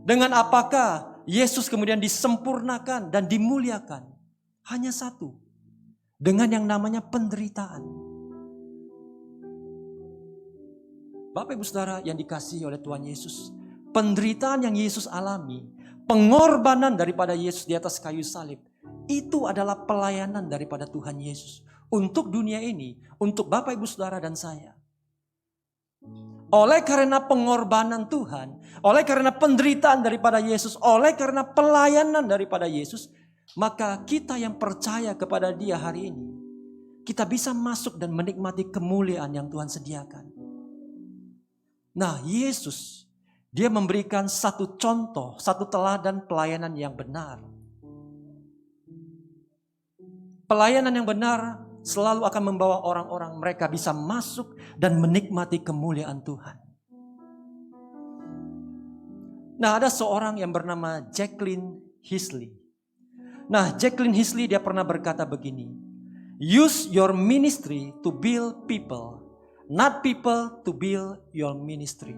Dengan apakah Yesus kemudian disempurnakan dan dimuliakan? Hanya satu, dengan yang namanya penderitaan. Bapak Ibu Saudara yang dikasihi oleh Tuhan Yesus, penderitaan yang Yesus alami, pengorbanan daripada Yesus di atas kayu salib, itu adalah pelayanan daripada Tuhan Yesus untuk dunia ini, untuk Bapak Ibu Saudara dan saya. Oleh karena pengorbanan Tuhan, oleh karena penderitaan daripada Yesus, oleh karena pelayanan daripada Yesus, maka kita yang percaya kepada Dia hari ini, kita bisa masuk dan menikmati kemuliaan yang Tuhan sediakan. Nah, Yesus, Dia memberikan satu contoh, satu teladan pelayanan yang benar. Pelayanan yang benar selalu akan membawa orang-orang mereka bisa masuk dan menikmati kemuliaan Tuhan. Nah, ada seorang yang bernama Jacqueline Hisley. Nah, Jacqueline Hisley dia pernah berkata begini, use your ministry to build people, not people to build your ministry.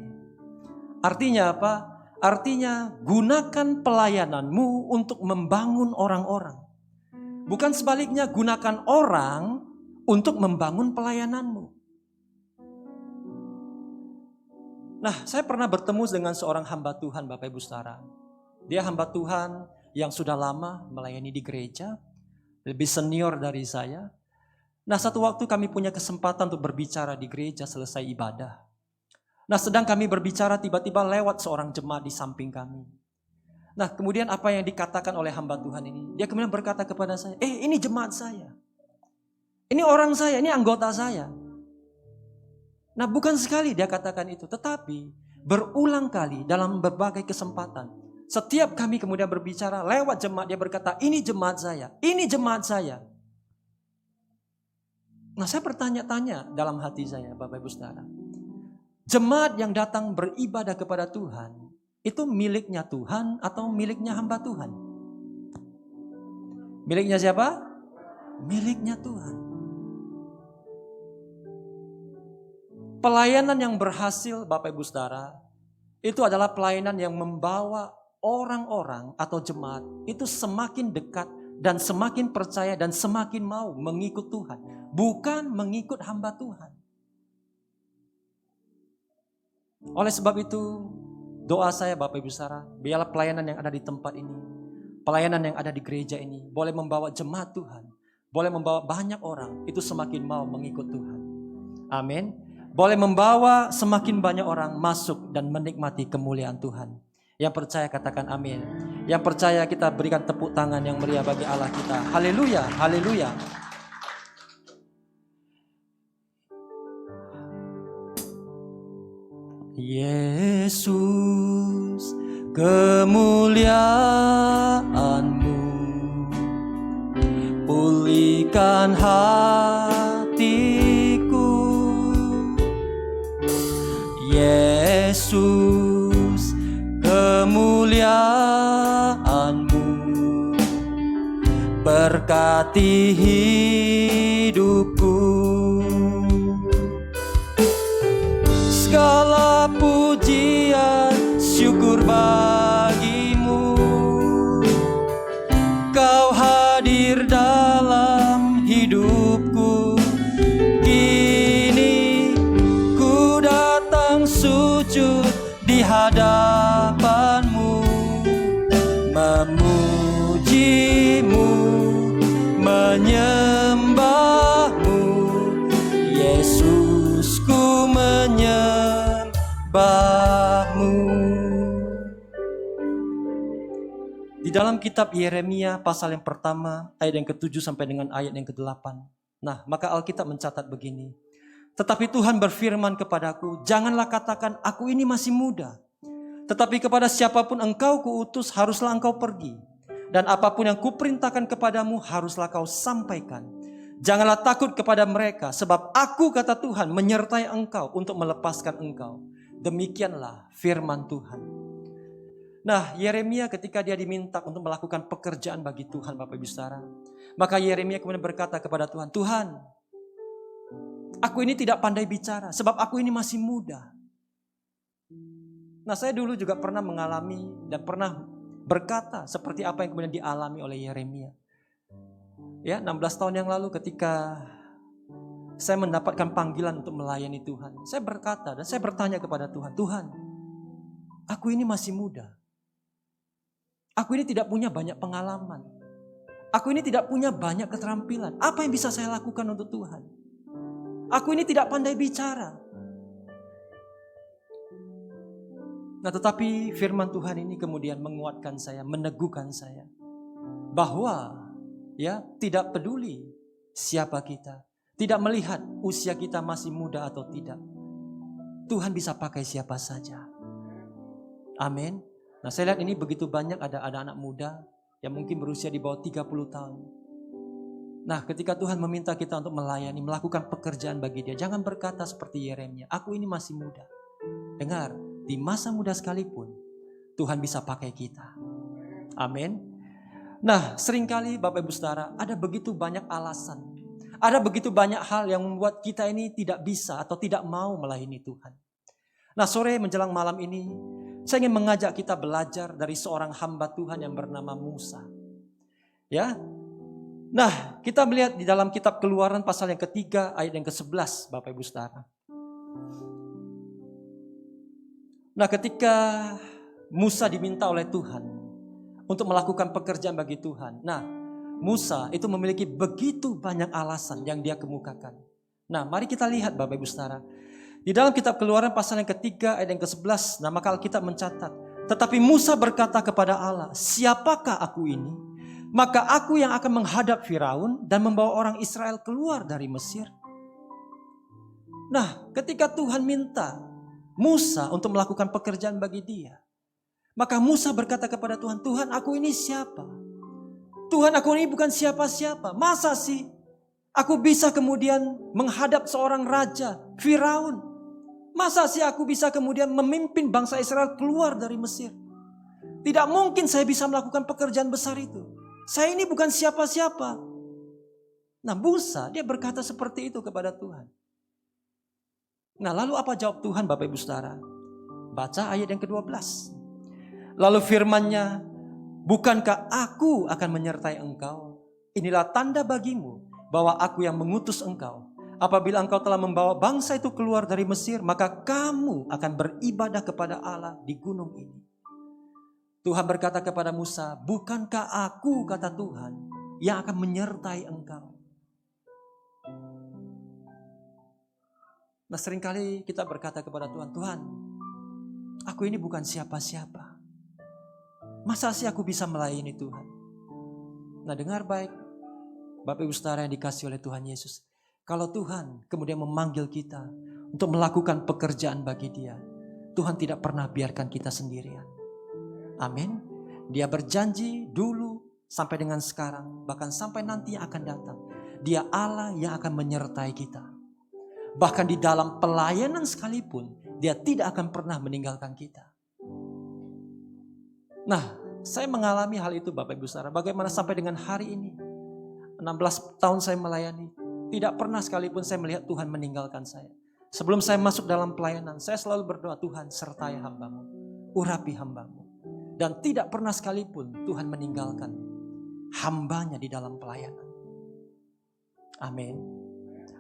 Artinya apa? Artinya gunakan pelayananmu untuk membangun orang-orang. Bukan sebaliknya, gunakan orang untuk membangun pelayananmu. Nah, saya pernah bertemu dengan seorang hamba Tuhan, Bapak Ibu Saudara. Dia hamba Tuhan yang sudah lama melayani di gereja, lebih senior dari saya. Nah, satu waktu kami punya kesempatan untuk berbicara di gereja selesai ibadah. Nah, sedang kami berbicara, tiba-tiba lewat seorang jemaat di samping kami. Nah, kemudian apa yang dikatakan oleh hamba Tuhan ini? Dia kemudian berkata kepada saya, ini jemaat saya. Ini orang saya, ini anggota saya. Nah, bukan sekali dia katakan itu, tetapi berulang kali dalam berbagai kesempatan. Setiap kami kemudian berbicara, lewat jemaat dia berkata, ini jemaat saya, ini jemaat saya. Nah, saya bertanya-tanya dalam hati saya, Bapak Ibu Saudara. Jemaat yang datang beribadah kepada Tuhan, itu miliknya Tuhan atau miliknya hamba Tuhan? Miliknya siapa? Miliknya Tuhan. Pelayanan yang berhasil, Bapak Ibu Saudara, itu adalah pelayanan yang membawa orang-orang atau jemaat itu semakin dekat dan semakin percaya dan semakin mau mengikut Tuhan, bukan mengikut hamba Tuhan. Oleh sebab itu, doa saya Bapak Ibu Saudara, biarlah pelayanan yang ada di tempat ini, pelayanan yang ada di gereja ini, boleh membawa jemaat Tuhan, boleh membawa banyak orang, itu semakin mau mengikut Tuhan. Amin. Boleh membawa semakin banyak orang masuk dan menikmati kemuliaan Tuhan. Yang percaya katakan amin. Yang percaya kita berikan tepuk tangan yang meriah bagi Allah kita. Haleluya, haleluya. Yesus, kemuliaan-Mu pulihkan hatiku. Yesus, kemuliaan-Mu berkati hidupku. Segala pujian syukur bagimu, Kau hadir dalam hidupku. Kini ku datang sujud di hadapan-Mu, memuji-Mu, menyembah-Mu. Yesus, ku menyembah-Mu. Di dalam kitab Yeremia pasal yang pertama, ayat yang ke-7 sampai dengan ayat yang ke-8. Nah, maka Alkitab mencatat begini. Tetapi Tuhan berfirman kepadaku, janganlah katakan aku ini masih muda. Tetapi kepada siapapun engkau kuutus haruslah engkau pergi. Dan apapun yang kuperintahkan kepadamu haruslah kau sampaikan. Janganlah takut kepada mereka, sebab aku, kata Tuhan, menyertai engkau untuk melepaskan engkau. Demikianlah firman Tuhan. Nah, Yeremia ketika dia diminta untuk melakukan pekerjaan bagi Tuhan, Bapak Ibu Saudara, maka Yeremia kemudian berkata kepada Tuhan, Tuhan, aku ini tidak pandai bicara, sebab aku ini masih muda. Nah, saya dulu juga pernah mengalami dan pernah berkata seperti apa yang kemudian dialami oleh Yeremia. Ya, 16 tahun yang lalu ketika saya mendapatkan panggilan untuk melayani Tuhan, saya berkata dan saya bertanya kepada Tuhan, Tuhan, aku ini masih muda. Aku ini tidak punya banyak pengalaman. Aku ini tidak punya banyak keterampilan. Apa yang bisa saya lakukan untuk Tuhan? Aku ini tidak pandai bicara. Nah, tetapi firman Tuhan ini kemudian menguatkan saya, meneguhkan saya. Bahwa ya tidak peduli siapa kita. Tidak melihat usia kita masih muda atau tidak. Tuhan bisa pakai siapa saja. Amin. Nah, saya lihat ini begitu banyak ada anak-anak muda yang mungkin berusia di bawah 30 tahun. Nah, ketika Tuhan meminta kita untuk melayani, melakukan pekerjaan bagi Dia, jangan berkata seperti Yeremia, aku ini masih muda. Dengar, di masa muda sekalipun, Tuhan bisa pakai kita. Amin. Nah, seringkali Bapak Ibu Saudara, ada begitu banyak alasan. Ada begitu banyak hal yang membuat kita ini tidak bisa atau tidak mau melayani Tuhan. Nah, sore menjelang malam ini, saya ingin mengajak kita belajar dari seorang hamba Tuhan yang bernama Musa. Ya. Nah, kita melihat di dalam kitab Keluaran pasal yang ketiga ayat yang ke-11, Bapak Ibu Saudara. Nah, ketika Musa diminta oleh Tuhan untuk melakukan pekerjaan bagi Tuhan. Nah, Musa itu memiliki begitu banyak alasan yang dia kemukakan. Nah, mari kita lihat Bapak Ibu Saudara. Di dalam kitab Keluaran pasal yang ketiga ayat yang ke-11, nah maka Alkitab mencatat. Tetapi Musa berkata kepada Allah, siapakah aku ini? Maka aku yang akan menghadap Firaun dan membawa orang Israel keluar dari Mesir. Nah, ketika Tuhan minta Musa untuk melakukan pekerjaan bagi dia, maka Musa berkata kepada Tuhan, Tuhan aku ini siapa? Tuhan aku ini bukan siapa-siapa. Masa sih aku bisa kemudian menghadap seorang raja, Firaun? Masa sih aku bisa kemudian memimpin bangsa Israel keluar dari Mesir? Tidak mungkin saya bisa melakukan pekerjaan besar itu. Saya ini bukan siapa-siapa. Nah, Musa dia berkata seperti itu kepada Tuhan. Nah, lalu apa jawab Tuhan Bapak Ibu Saudara? Baca ayat yang ke-12. Lalu firman-Nya, bukankah aku akan menyertai engkau? Inilah tanda bagimu bahwa aku yang mengutus engkau. Apabila engkau telah membawa bangsa itu keluar dari Mesir, maka kamu akan beribadah kepada Allah di gunung ini. Tuhan berkata kepada Musa, bukankah aku, kata Tuhan, yang akan menyertai engkau? Nah, seringkali kita berkata kepada Tuhan, Tuhan, aku ini bukan siapa-siapa. Masa sih aku bisa melayani Tuhan? Nah, dengar baik, Bapak Ibu Saudara yang dikasihi oleh Tuhan Yesus. Kalau Tuhan kemudian memanggil kita untuk melakukan pekerjaan bagi Dia, Tuhan tidak pernah biarkan kita sendirian. Amin. Dia berjanji dulu sampai dengan sekarang, bahkan sampai nanti yang akan datang. Dia Allah yang akan menyertai kita. Bahkan di dalam pelayanan sekalipun, Dia tidak akan pernah meninggalkan kita. Nah, saya mengalami hal itu Bapak Ibu Saudara. Bagaimana sampai dengan hari ini, 16 tahun saya melayani, tidak pernah sekalipun saya melihat Tuhan meninggalkan saya. Sebelum saya masuk dalam pelayanan, saya selalu berdoa, Tuhan sertai hamba-Mu, urapi hamba-Mu. Dan tidak pernah sekalipun Tuhan meninggalkan hamba-Nya di dalam pelayanan. Amin.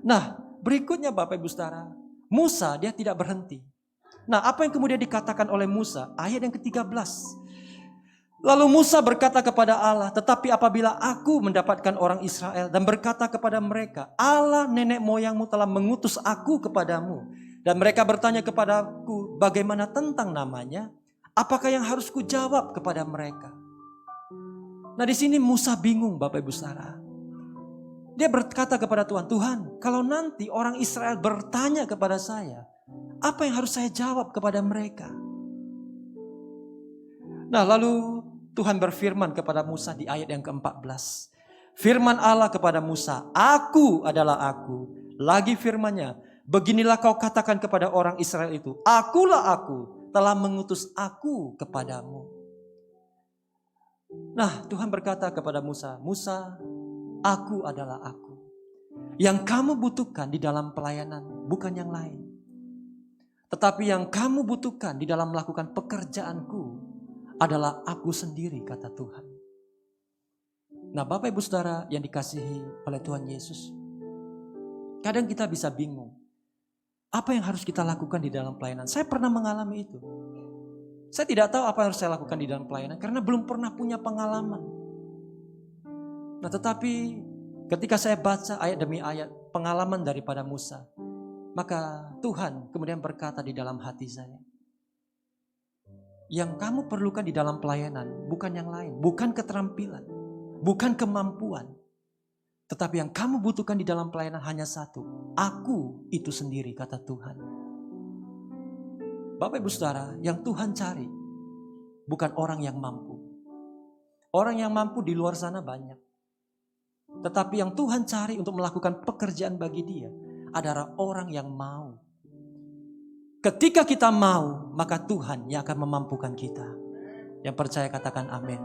Nah, berikutnya Bapak Ibu Saudara, Musa dia tidak berhenti. Nah, apa yang kemudian dikatakan oleh Musa? Ayat yang ke-13. Lalu Musa berkata kepada Allah, tetapi apabila aku mendapatkan orang Israel dan berkata kepada mereka, Allah nenek moyangmu telah mengutus aku kepadamu. Dan mereka bertanya kepadaku, bagaimana tentang namanya? Apakah yang harus kujawab kepada mereka? Nah, di sini Musa bingung Bapak Ibu Saudara. Dia berkata kepada Tuhan, Tuhan, kalau nanti orang Israel bertanya kepada saya, apa yang harus saya jawab kepada mereka? Nah, lalu Tuhan berfirman kepada Musa di ayat yang ke-14. Firman Allah kepada Musa, aku adalah aku. Lagi firman-Nya, beginilah kau katakan kepada orang Israel itu, akulah aku, telah mengutus aku kepadamu. Nah, Tuhan berkata kepada Musa, Musa, aku adalah aku. Yang kamu butuhkan di dalam pelayanan bukan yang lain. Tetapi yang kamu butuhkan di dalam melakukan pekerjaanku adalah aku sendiri, kata Tuhan. Nah, Bapak Ibu Saudara yang dikasihi oleh Tuhan Yesus. Kadang kita bisa bingung. Apa yang harus kita lakukan di dalam pelayanan? Saya pernah mengalami itu. Saya tidak tahu apa yang harus saya lakukan di dalam pelayanan karena belum pernah punya pengalaman. Nah, tetapi ketika saya baca ayat demi ayat pengalaman daripada Musa, maka Tuhan kemudian berkata di dalam hati saya, yang kamu perlukan di dalam pelayanan bukan yang lain, bukan keterampilan, bukan kemampuan. Tetapi yang kamu butuhkan di dalam pelayanan hanya satu. Aku itu sendiri, kata Tuhan. Bapak Ibu Saudara, yang Tuhan cari bukan orang yang mampu. Orang yang mampu di luar sana banyak. Tetapi yang Tuhan cari untuk melakukan pekerjaan bagi Dia adalah orang yang mau. Ketika kita mau, maka Tuhan yang akan memampukan kita. Yang percaya katakan amin.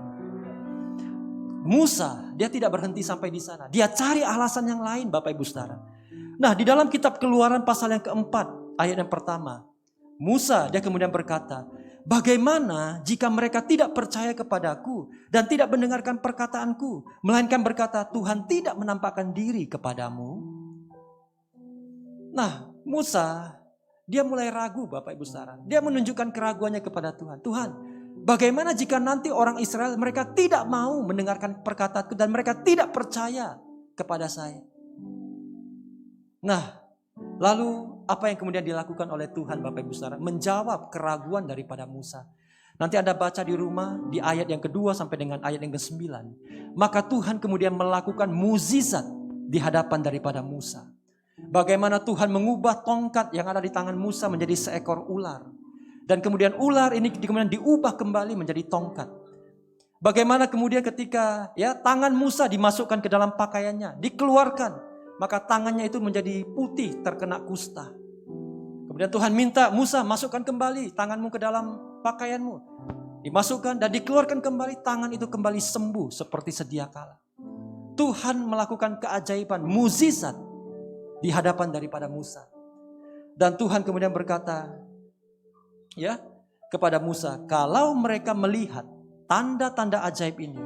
Musa, dia tidak berhenti sampai di sana. Dia cari alasan yang lain, Bapak Ibu Saudara. Nah, di dalam kitab Keluaran pasal yang keempat, ayat yang pertama, Musa, dia kemudian berkata, bagaimana jika mereka tidak percaya kepadaku dan tidak mendengarkan perkataanku, melainkan berkata, Tuhan tidak menampakkan diri kepadamu. Nah, Musa, dia mulai ragu, Bapak Ibu Saudara. Dia menunjukkan keraguannya kepada Tuhan. Tuhan, bagaimana jika nanti orang Israel mereka tidak mau mendengarkan perkataanku dan mereka tidak percaya kepada saya? Nah, lalu apa yang kemudian dilakukan oleh Tuhan, Bapak Ibu Saudara? Menjawab keraguan daripada Musa. Nanti Anda baca di rumah di ayat yang kedua sampai dengan ayat yang ke-9. Maka Tuhan kemudian melakukan mukjizat di hadapan daripada Musa. Bagaimana Tuhan mengubah tongkat yang ada di tangan Musa menjadi seekor ular. Dan kemudian ular ini kemudian diubah kembali menjadi tongkat. Bagaimana kemudian ketika tangan Musa dimasukkan ke dalam pakaiannya, dikeluarkan, maka tangannya itu menjadi putih terkena kusta. Kemudian Tuhan minta Musa masukkan kembali tanganmu ke dalam pakaianmu. Dimasukkan dan dikeluarkan kembali, tangan itu kembali sembuh seperti sedia kala. Tuhan melakukan keajaiban, mukjizat di hadapan daripada Musa. Dan Tuhan kemudian berkata kepada Musa, kalau mereka melihat tanda-tanda ajaib ini,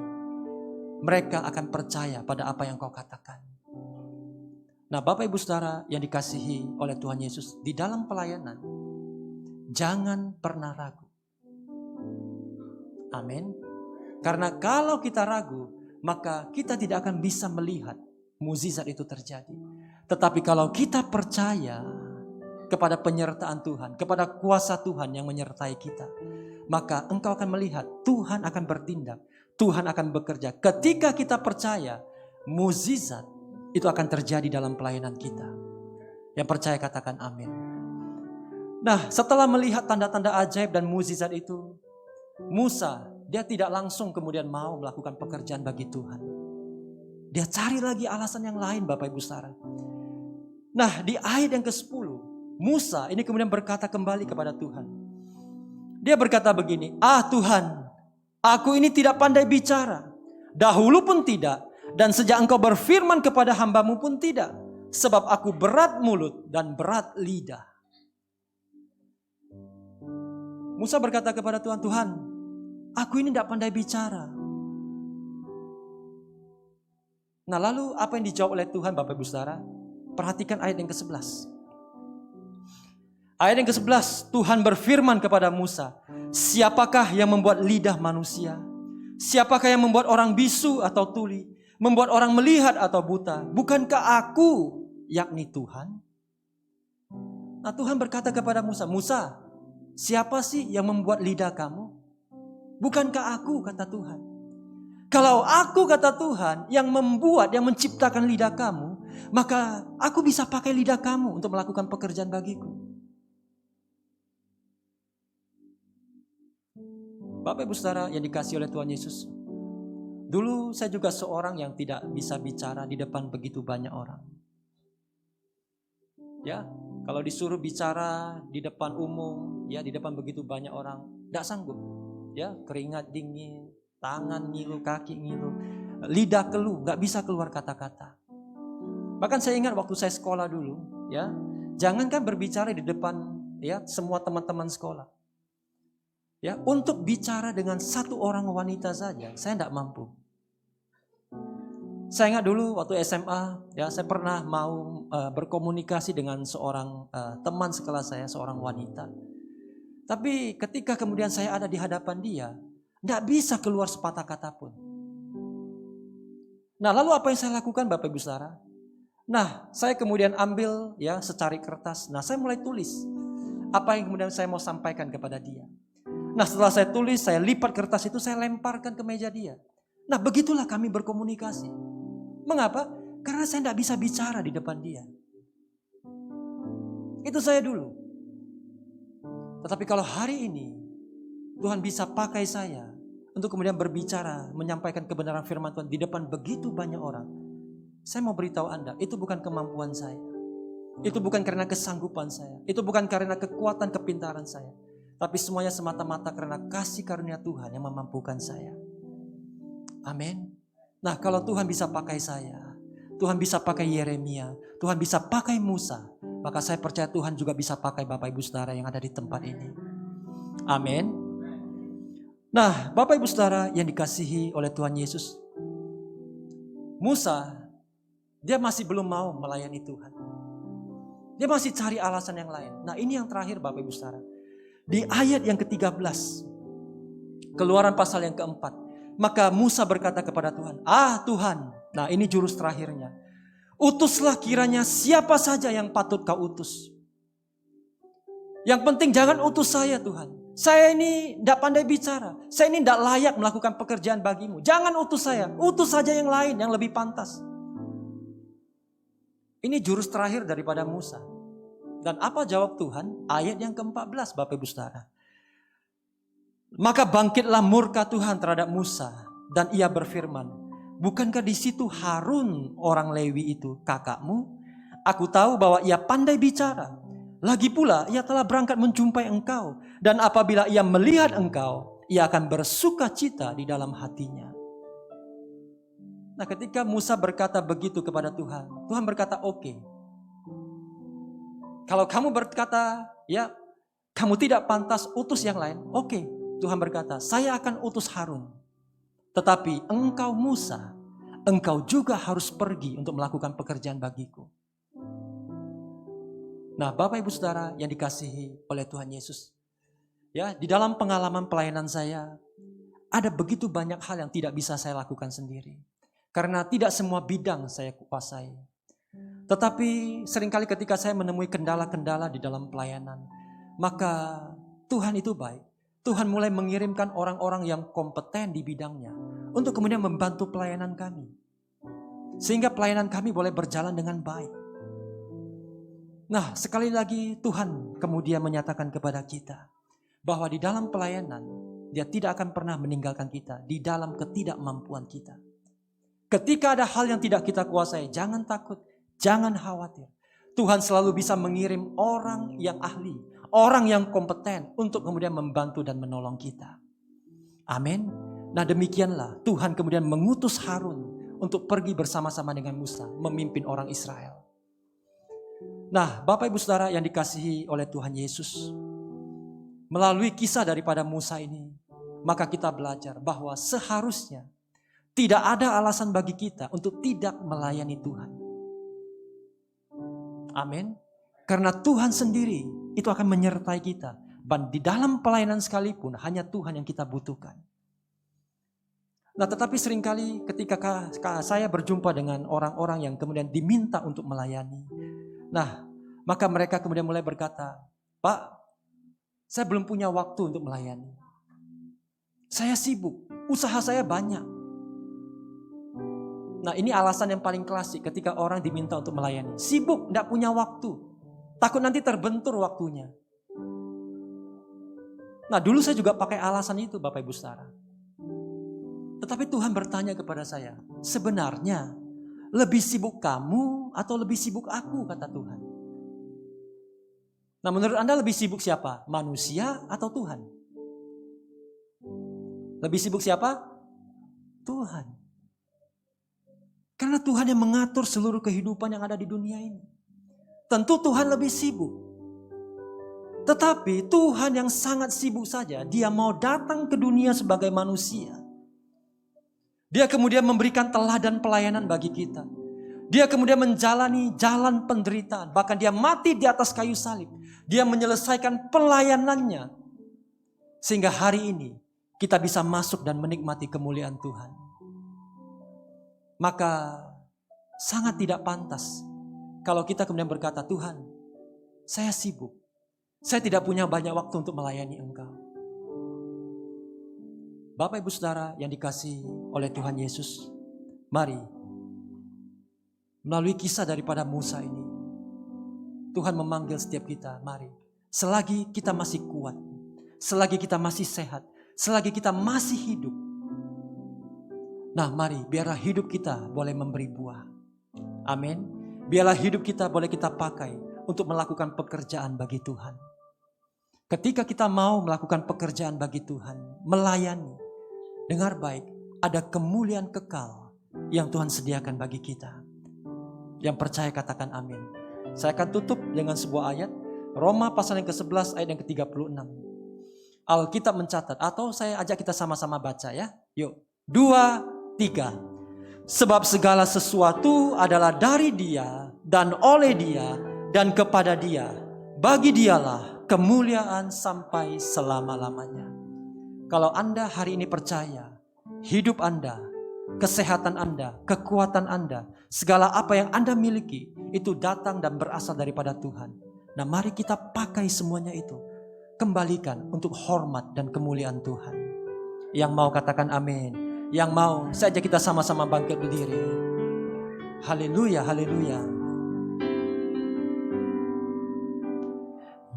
mereka akan percaya pada apa yang kau katakan. Nah, Bapak Ibu Saudara yang dikasihi oleh Tuhan Yesus, di dalam pelayanan jangan pernah ragu. Amin. Karena kalau kita ragu, maka kita tidak akan bisa melihat mukjizat itu terjadi. Tetapi kalau kita percaya kepada penyertaan Tuhan, kepada kuasa Tuhan yang menyertai kita, maka engkau akan melihat Tuhan akan bertindak, Tuhan akan bekerja. Ketika kita percaya, mukjizat itu akan terjadi dalam pelayanan kita. Yang percaya katakan amin. Nah, setelah melihat tanda-tanda ajaib dan mukjizat itu, Musa, dia tidak langsung kemudian mau melakukan pekerjaan bagi Tuhan. Dia cari lagi alasan yang lain, Bapak Ibu Saudara. Nah, di ayat yang ke-10, Musa ini kemudian berkata kembali kepada Tuhan. Dia berkata begini, Tuhan, aku ini tidak pandai bicara. Dahulu pun tidak, dan sejak engkau berfirman kepada hambamu pun tidak. Sebab aku berat mulut dan berat lidah. Musa berkata kepada Tuhan, Tuhan, aku ini tidak pandai bicara. Nah, lalu apa yang dijawab oleh Tuhan, Bapak Ibu Saudara? Perhatikan ayat yang ke-11. Ayat yang ke-11, Tuhan berfirman kepada Musa, siapakah yang membuat lidah manusia? Siapakah yang membuat orang bisu atau tuli? Membuat orang melihat atau buta? Bukankah aku, yakni Tuhan? Nah, Tuhan berkata kepada Musa, Musa, siapa sih yang membuat lidah kamu? Bukankah aku, kata Tuhan. Kalau aku, kata Tuhan, yang membuat, yang menciptakan lidah kamu, maka aku bisa pakai lidah kamu untuk melakukan pekerjaan bagiku. Bapak Ibu Saudara yang dikasihi oleh Tuhan Yesus, dulu saya juga seorang yang tidak bisa bicara di depan begitu banyak orang. Ya, kalau disuruh bicara di depan umum, di depan begitu banyak orang, tidak sanggup. Ya, keringat dingin, tangan ngilu, kaki ngilu, lidah keluh, gak bisa keluar kata-kata. Bahkan saya ingat waktu saya sekolah dulu, jangankan berbicara di depan semua teman-teman sekolah. Untuk bicara dengan satu orang wanita saja, saya tidak mampu. Saya ingat dulu waktu SMA, saya pernah mau berkomunikasi dengan seorang teman sekelas saya, seorang wanita. Tapi ketika kemudian saya ada di hadapan dia, tidak bisa keluar sepatah kata pun. Nah, lalu apa yang saya lakukan, Bapak Ibu Saudara? Nah, saya kemudian ambil secari kertas. Nah, saya mulai tulis apa yang kemudian saya mau sampaikan kepada dia. Nah, setelah saya tulis, saya lipat kertas itu, saya lemparkan ke meja dia. Nah, begitulah kami berkomunikasi. Mengapa? Karena saya tidak bisa bicara di depan dia. Itu saya dulu. Tetapi kalau hari ini Tuhan bisa pakai saya untuk kemudian berbicara, menyampaikan kebenaran firman Tuhan di depan begitu banyak orang, saya mau beritahu Anda, itu bukan kemampuan saya. Itu bukan karena kesanggupan saya. Itu bukan karena kekuatan kepintaran saya. Tapi semuanya semata-mata karena kasih karunia Tuhan yang memampukan saya. Amin. Nah, kalau Tuhan bisa pakai saya, Tuhan bisa pakai Yeremia, Tuhan bisa pakai Musa, maka saya percaya Tuhan juga bisa pakai Bapak Ibu Saudara yang ada di tempat ini. Amin. Nah, Bapak Ibu Saudara yang dikasihi oleh Tuhan Yesus, Musa, dia masih belum mau melayani Tuhan. Dia masih cari alasan yang lain. Nah, ini yang terakhir Bapak Ibu Saudara. Di ayat yang ke-13, Keluaran pasal yang ke-4. Maka Musa berkata kepada Tuhan, Tuhan, nah ini jurus terakhirnya. Utuslah kiranya siapa saja yang patut kau utus. Yang penting jangan utus saya Tuhan. Saya ini tidak pandai bicara. Saya ini tidak layak melakukan pekerjaan bagimu. Jangan utus saya, utus saja yang lain yang lebih pantas. Ini jurus terakhir daripada Musa. Dan apa jawab Tuhan? Ayat yang ke-14 Bapak Ibu Saudara. Maka bangkitlah murka Tuhan terhadap Musa dan ia berfirman, bukankah di situ Harun orang Lewi itu kakakmu? Aku tahu bahwa ia pandai bicara. Lagi pula ia telah berangkat menjumpai engkau dan apabila ia melihat engkau, ia akan bersuka cita di dalam hatinya. Nah, ketika Musa berkata begitu kepada Tuhan, Tuhan berkata, oke. Kalau kamu berkata, ya kamu tidak pantas utus yang lain, oke. Tuhan berkata, saya akan utus Harun. Tetapi engkau Musa, engkau juga harus pergi untuk melakukan pekerjaan bagiku. Nah, Bapak Ibu Saudara yang dikasihi oleh Tuhan Yesus. Ya, di dalam pengalaman pelayanan saya, ada begitu banyak hal yang tidak bisa saya lakukan sendiri. Karena tidak semua bidang saya kuasai. Tetapi seringkali ketika saya menemui kendala-kendala di dalam pelayanan, maka Tuhan itu baik. Tuhan mulai mengirimkan orang-orang yang kompeten di bidangnya untuk kemudian membantu pelayanan kami. Sehingga pelayanan kami boleh berjalan dengan baik. Nah, sekali lagi Tuhan kemudian menyatakan kepada kita bahwa di dalam pelayanan Dia tidak akan pernah meninggalkan kita di dalam ketidakmampuan kita. Ketika ada hal yang tidak kita kuasai, jangan takut, jangan khawatir. Tuhan selalu bisa mengirim orang yang ahli, orang yang kompeten untuk kemudian membantu dan menolong kita. Amin. Nah, demikianlah Tuhan kemudian mengutus Harun untuk pergi bersama-sama dengan Musa memimpin orang Israel. Nah, Bapak Ibu Saudara yang dikasihi oleh Tuhan Yesus, melalui kisah daripada Musa ini, maka kita belajar bahwa seharusnya tidak ada alasan bagi kita untuk tidak melayani Tuhan. Amin. Karena Tuhan sendiri itu akan menyertai kita. Dan di dalam pelayanan sekalipun hanya Tuhan yang kita butuhkan. Nah, tetapi seringkali ketika saya berjumpa dengan orang-orang yang kemudian diminta untuk melayani. Nah, maka mereka kemudian mulai berkata, Pak, saya belum punya waktu untuk melayani. Saya sibuk, usaha saya banyak. Nah, ini alasan yang paling klasik ketika orang diminta untuk melayani. Sibuk, tidak punya waktu. Takut nanti terbentur waktunya. Nah, dulu saya juga pakai alasan itu Bapak Ibu Saudara. Tetapi Tuhan bertanya kepada saya, sebenarnya lebih sibuk kamu atau lebih sibuk aku, kata Tuhan. Nah, menurut Anda lebih sibuk siapa? Manusia atau Tuhan? Lebih sibuk siapa? Tuhan. Karena Tuhan yang mengatur seluruh kehidupan yang ada di dunia ini. Tentu Tuhan lebih sibuk. Tetapi Tuhan yang sangat sibuk saja, Dia mau datang ke dunia sebagai manusia. Dia kemudian memberikan teladan pelayanan bagi kita. Dia kemudian menjalani jalan penderitaan. Bahkan Dia mati di atas kayu salib. Dia menyelesaikan pelayanannya. Sehingga hari ini kita bisa masuk dan menikmati kemuliaan Tuhan. Maka sangat tidak pantas kalau kita kemudian berkata, Tuhan, saya sibuk. Saya tidak punya banyak waktu untuk melayani Engkau. Bapak Ibu Saudara yang dikasihi oleh Tuhan Yesus, mari melalui kisah daripada Musa ini, Tuhan memanggil setiap kita, mari. Selagi kita masih kuat, selagi kita masih sehat, selagi kita masih hidup, nah, mari biarlah hidup kita boleh memberi buah. Amin. Biarlah hidup kita boleh kita pakai untuk melakukan pekerjaan bagi Tuhan. Ketika kita mau melakukan pekerjaan bagi Tuhan, melayani, dengar baik, ada kemuliaan kekal yang Tuhan sediakan bagi kita. Yang percaya katakan amin. Saya akan tutup dengan sebuah ayat. Roma pasal yang ke-11 ayat yang ke-36. Alkitab mencatat, atau saya ajak kita sama-sama baca ya. Yuk, 2, 3. Sebab segala sesuatu adalah dari Dia dan oleh Dia dan kepada Dia. Bagi Dialah kemuliaan sampai selama-lamanya. Kalau Anda hari ini percaya, hidup Anda, kesehatan Anda, kekuatan Anda, segala apa yang Anda miliki, itu datang dan berasal daripada Tuhan. Nah, mari kita pakai semuanya itu. Kembalikan untuk hormat dan kemuliaan Tuhan. Yang mau katakan amin. Yang mau, saja kita sama-sama bangkit berdiri. Haleluya, haleluya.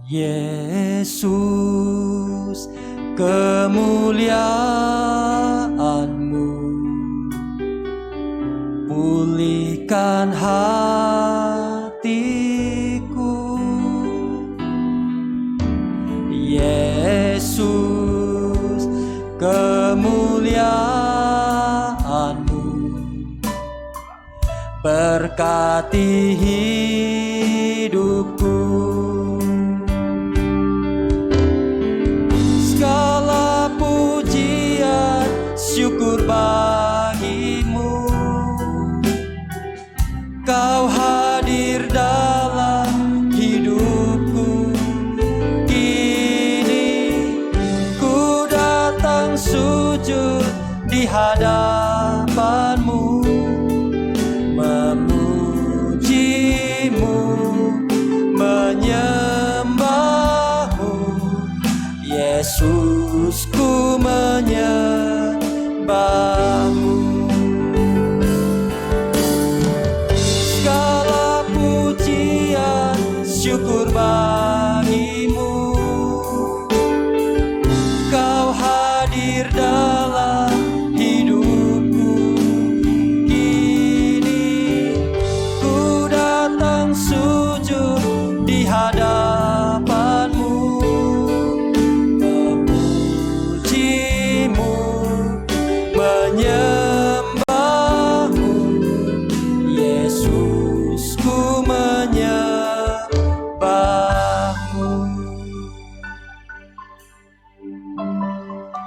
Yesus, kemuliaan-Mu pulihkan hatiku. Yesus, kemuliaan-Mu berkati hidupku. Segala pujian syukur bagi-Mu. Kau hadir dalam hidupku. Sujud di hadapan-Mu, memuji-Mu, menyembah-Mu. Yesus, ku menyembah-Mu. Segala pujian syukur bagi-Mu. Dalam hidupku kini, ku datang sujud di hadapan-Mu, memuji-Mu, menyembah-Mu. Yesus, ku menyembah-Mu.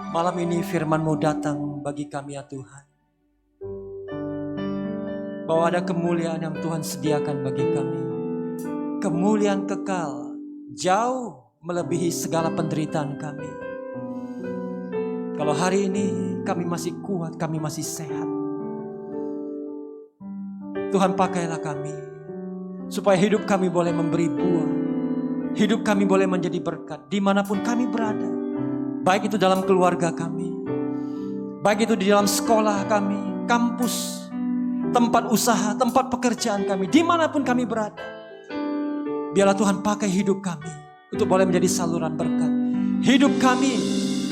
Malam ini firman-Mu datang bagi kami ya Tuhan. Bahwa ada kemuliaan yang Tuhan sediakan bagi kami. Kemuliaan kekal, jauh melebihi segala penderitaan kami. Kalau hari ini kami masih kuat, kami masih sehat, Tuhan pakailah kami. Supaya hidup kami boleh memberi buah. Hidup kami boleh menjadi berkat dimanapun kami berada. Baik itu dalam keluarga kami, baik itu di dalam sekolah kami, kampus, tempat usaha, tempat pekerjaan kami, dimanapun kami berada. Biarlah Tuhan pakai hidup kami untuk boleh menjadi saluran berkat. Hidup kami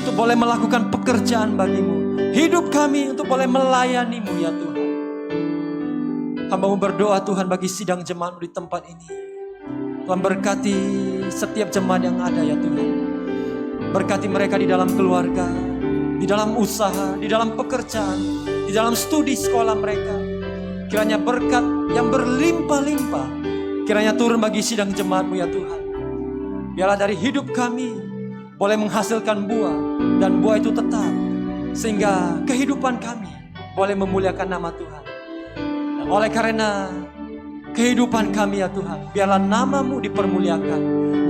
untuk boleh melakukan pekerjaan bagi-Mu. Hidup kami untuk boleh melayani-Mu ya Tuhan. Hamba-Mu berdoa Tuhan bagi sidang jemaat-Mu di tempat ini. Tuhan berkati setiap jemaat yang ada ya Tuhan. Berkati mereka di dalam keluarga, di dalam usaha, di dalam pekerjaan, di dalam studi sekolah mereka. Kiranya berkat yang berlimpah-limpah kiranya turun bagi sidang jemaat-Mu ya Tuhan. Biarlah dari hidup kami boleh menghasilkan buah, dan buah itu tetap, sehingga kehidupan kami boleh memuliakan nama Tuhan. Dan oleh karena kehidupan kami ya Tuhan, biarlah nama-Mu dipermuliakan,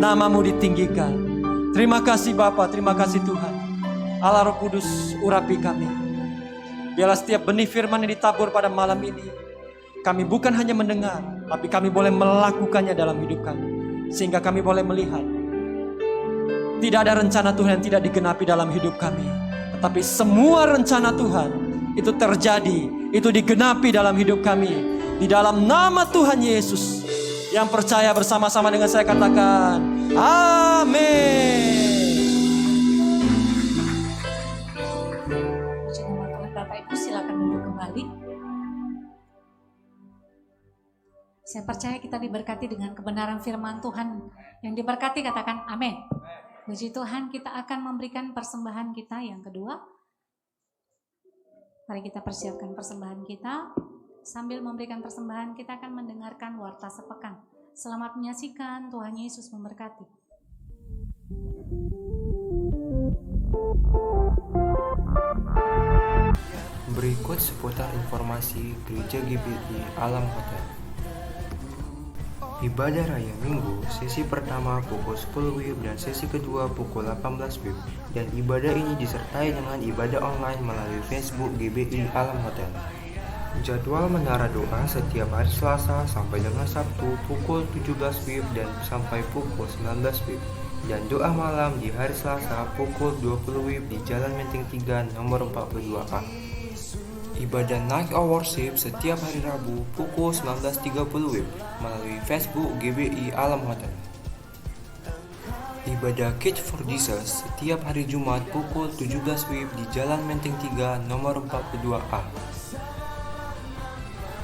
nama-Mu ditinggikan. Terima kasih Bapa, terima kasih Tuhan. Allah Roh Kudus, urapi kami. Biarlah setiap benih firman yang ditabur pada malam ini, kami bukan hanya mendengar, tapi kami boleh melakukannya dalam hidup kami. Sehingga kami boleh melihat, tidak ada rencana Tuhan yang tidak digenapi dalam hidup kami. Tetapi semua rencana Tuhan itu terjadi, itu digenapi dalam hidup kami. Di dalam nama Tuhan Yesus. Yang percaya bersama-sama dengan saya katakan, amin. Puji nama Tuhan. Bapak Ibu silakan duduk kembali. Saya percaya kita diberkati dengan kebenaran firman Tuhan. Yang diberkati katakan amin. Puji Tuhan, kita akan memberikan persembahan kita yang kedua. Mari kita persiapkan persembahan kita. Sambil memberikan persembahan, kita akan mendengarkan warta sepekan. Selamat menyaksikan, Tuhan Yesus memberkati. Berikut seputar informasi Gereja GBI Alam Hotel. Ibadah Raya Minggu, sesi pertama pukul 10 WIB dan sesi kedua pukul 18 WIB. Dan ibadah ini disertai dengan ibadah online melalui Facebook GBI Alam Hotel. Jadwal menara doa setiap hari Selasa sampai dengan Sabtu pukul 17 WIB dan sampai pukul 19 WIB. Dan doa malam di hari Selasa pukul 20 WIB di Jalan Menteng 3 nomor 42A. Ibadah Night of Worship setiap hari Rabu pukul 19.30 WIB melalui Facebook GBI Alam Hotel. Ibadah Kids for Jesus setiap hari Jumat pukul 17 WIB di Jalan Menteng 3 nomor 42A.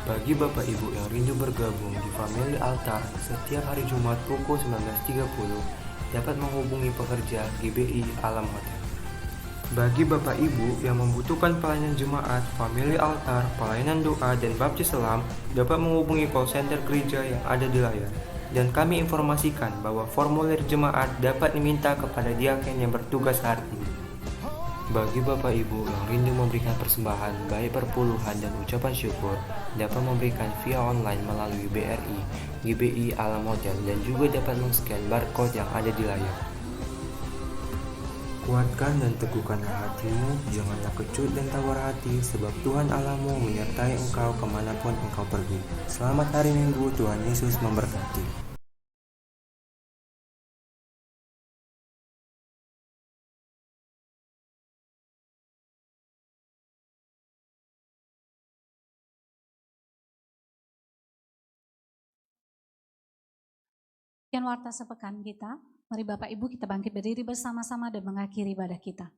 Bagi Bapak Ibu yang rindu bergabung di Family Altar setiap hari Jumat pukul 19.30 dapat menghubungi pekerja GBI Alam Hotel. Bagi Bapak Ibu yang membutuhkan pelayanan jemaat, Family Altar, pelayanan doa, dan baptis selam dapat menghubungi call center gereja yang ada di layar. Dan kami informasikan bahwa formulir jemaat dapat diminta kepada diaken yang bertugas hari ini. Bagi Bapak Ibu yang rindu memberikan persembahan baik perpuluhan dan ucapan syukur dapat memberikan via online melalui BRI, GBI Alam Hotel dan juga dapat men-scan barcode yang ada di layar. Kuatkan dan teguhkanlah hatimu, janganlah kecut dan tawar hati, sebab Tuhan Allahmu menyertai engkau kemanapun engkau pergi. Selamat hari Minggu, Tuhan Yesus memberkati. Sekian warta sepekan kita. Mari Bapak Ibu kita bangkit berdiri bersama-sama dan mengakhiri ibadah kita.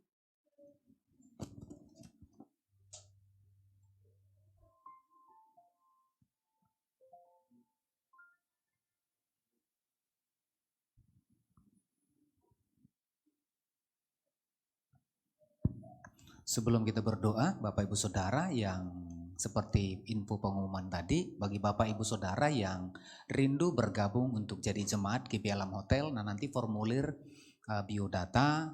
Sebelum kita berdoa, Bapak Ibu Saudara yang seperti info pengumuman tadi, bagi Bapak Ibu Saudara yang rindu bergabung untuk jadi jemaat GBI Alam Hotel, nah nanti formulir biodata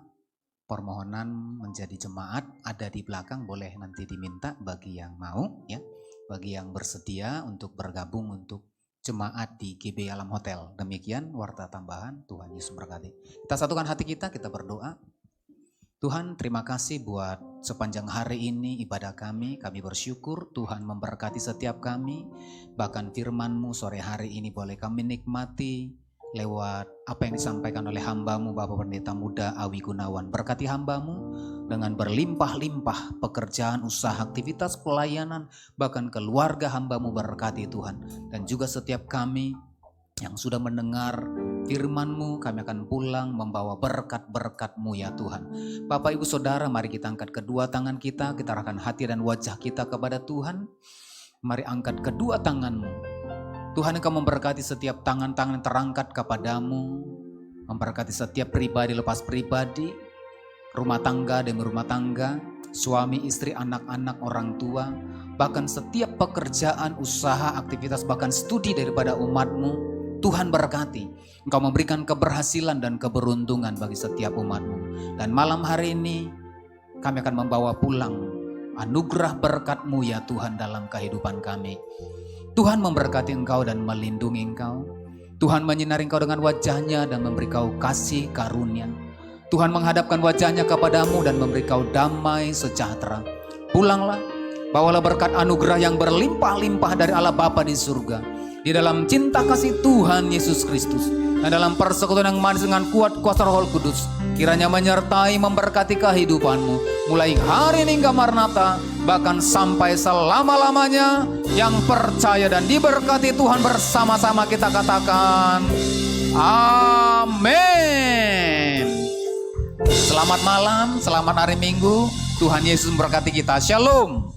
permohonan menjadi jemaat ada di belakang, boleh nanti diminta bagi yang mau ya, bagi yang bersedia untuk bergabung untuk jemaat di GBI Alam Hotel. Demikian warta tambahan, Tuhan Yesus memberkati. Kita satukan hati kita berdoa. Tuhan, terima kasih buat sepanjang hari ini ibadah kami bersyukur Tuhan memberkati setiap kami, bahkan firman-Mu sore hari ini boleh kami nikmati lewat apa yang disampaikan oleh hamba-Mu Bapak Pendeta Muda Awi Gunawan. Berkati hamba-Mu dengan berlimpah-limpah pekerjaan, usaha, aktivitas pelayanan, bahkan keluarga hamba-Mu berkati Tuhan. Dan juga setiap kami yang sudah mendengar firman-Mu, kami akan pulang membawa berkat-berkat-Mu ya Tuhan. Bapak Ibu Saudara, mari kita angkat kedua tangan kita arahkan hati dan wajah kita kepada Tuhan. Mari angkat kedua tangan-Mu. Tuhan Engkau memberkati setiap tangan-tangan yang terangkat kepadamu, memberkati setiap pribadi lepas pribadi, rumah tangga demi rumah tangga, suami, istri, anak-anak, orang tua, bahkan setiap pekerjaan, usaha, aktivitas, bahkan studi daripada umat-Mu. Tuhan berkati, Engkau memberikan keberhasilan dan keberuntungan bagi setiap umat-Mu. Dan malam hari ini kami akan membawa pulang anugerah berkat-Mu ya Tuhan dalam kehidupan kami. Tuhan memberkati Engkau dan melindungi Engkau. Tuhan menyinari Engkau dengan wajah-Nya dan memberi Kau kasih karunia. Tuhan menghadapkan wajah-Nya kepadamu dan memberi Kau damai sejahtera. Pulanglah, bawalah berkat anugerah yang berlimpah-limpah dari Allah Bapa di surga. Di dalam cinta kasih Tuhan Yesus Kristus dan dalam persekutuan yang manis dengan kuat kuasa Roh Kudus, kiranya menyertai memberkati kehidupanmu mulai hari ini hingga Maranatha, bahkan sampai selama-lamanya. Yang percaya dan diberkati Tuhan bersama-sama kita katakan amin. Selamat malam, selamat hari Minggu. Tuhan Yesus memberkati kita. Shalom.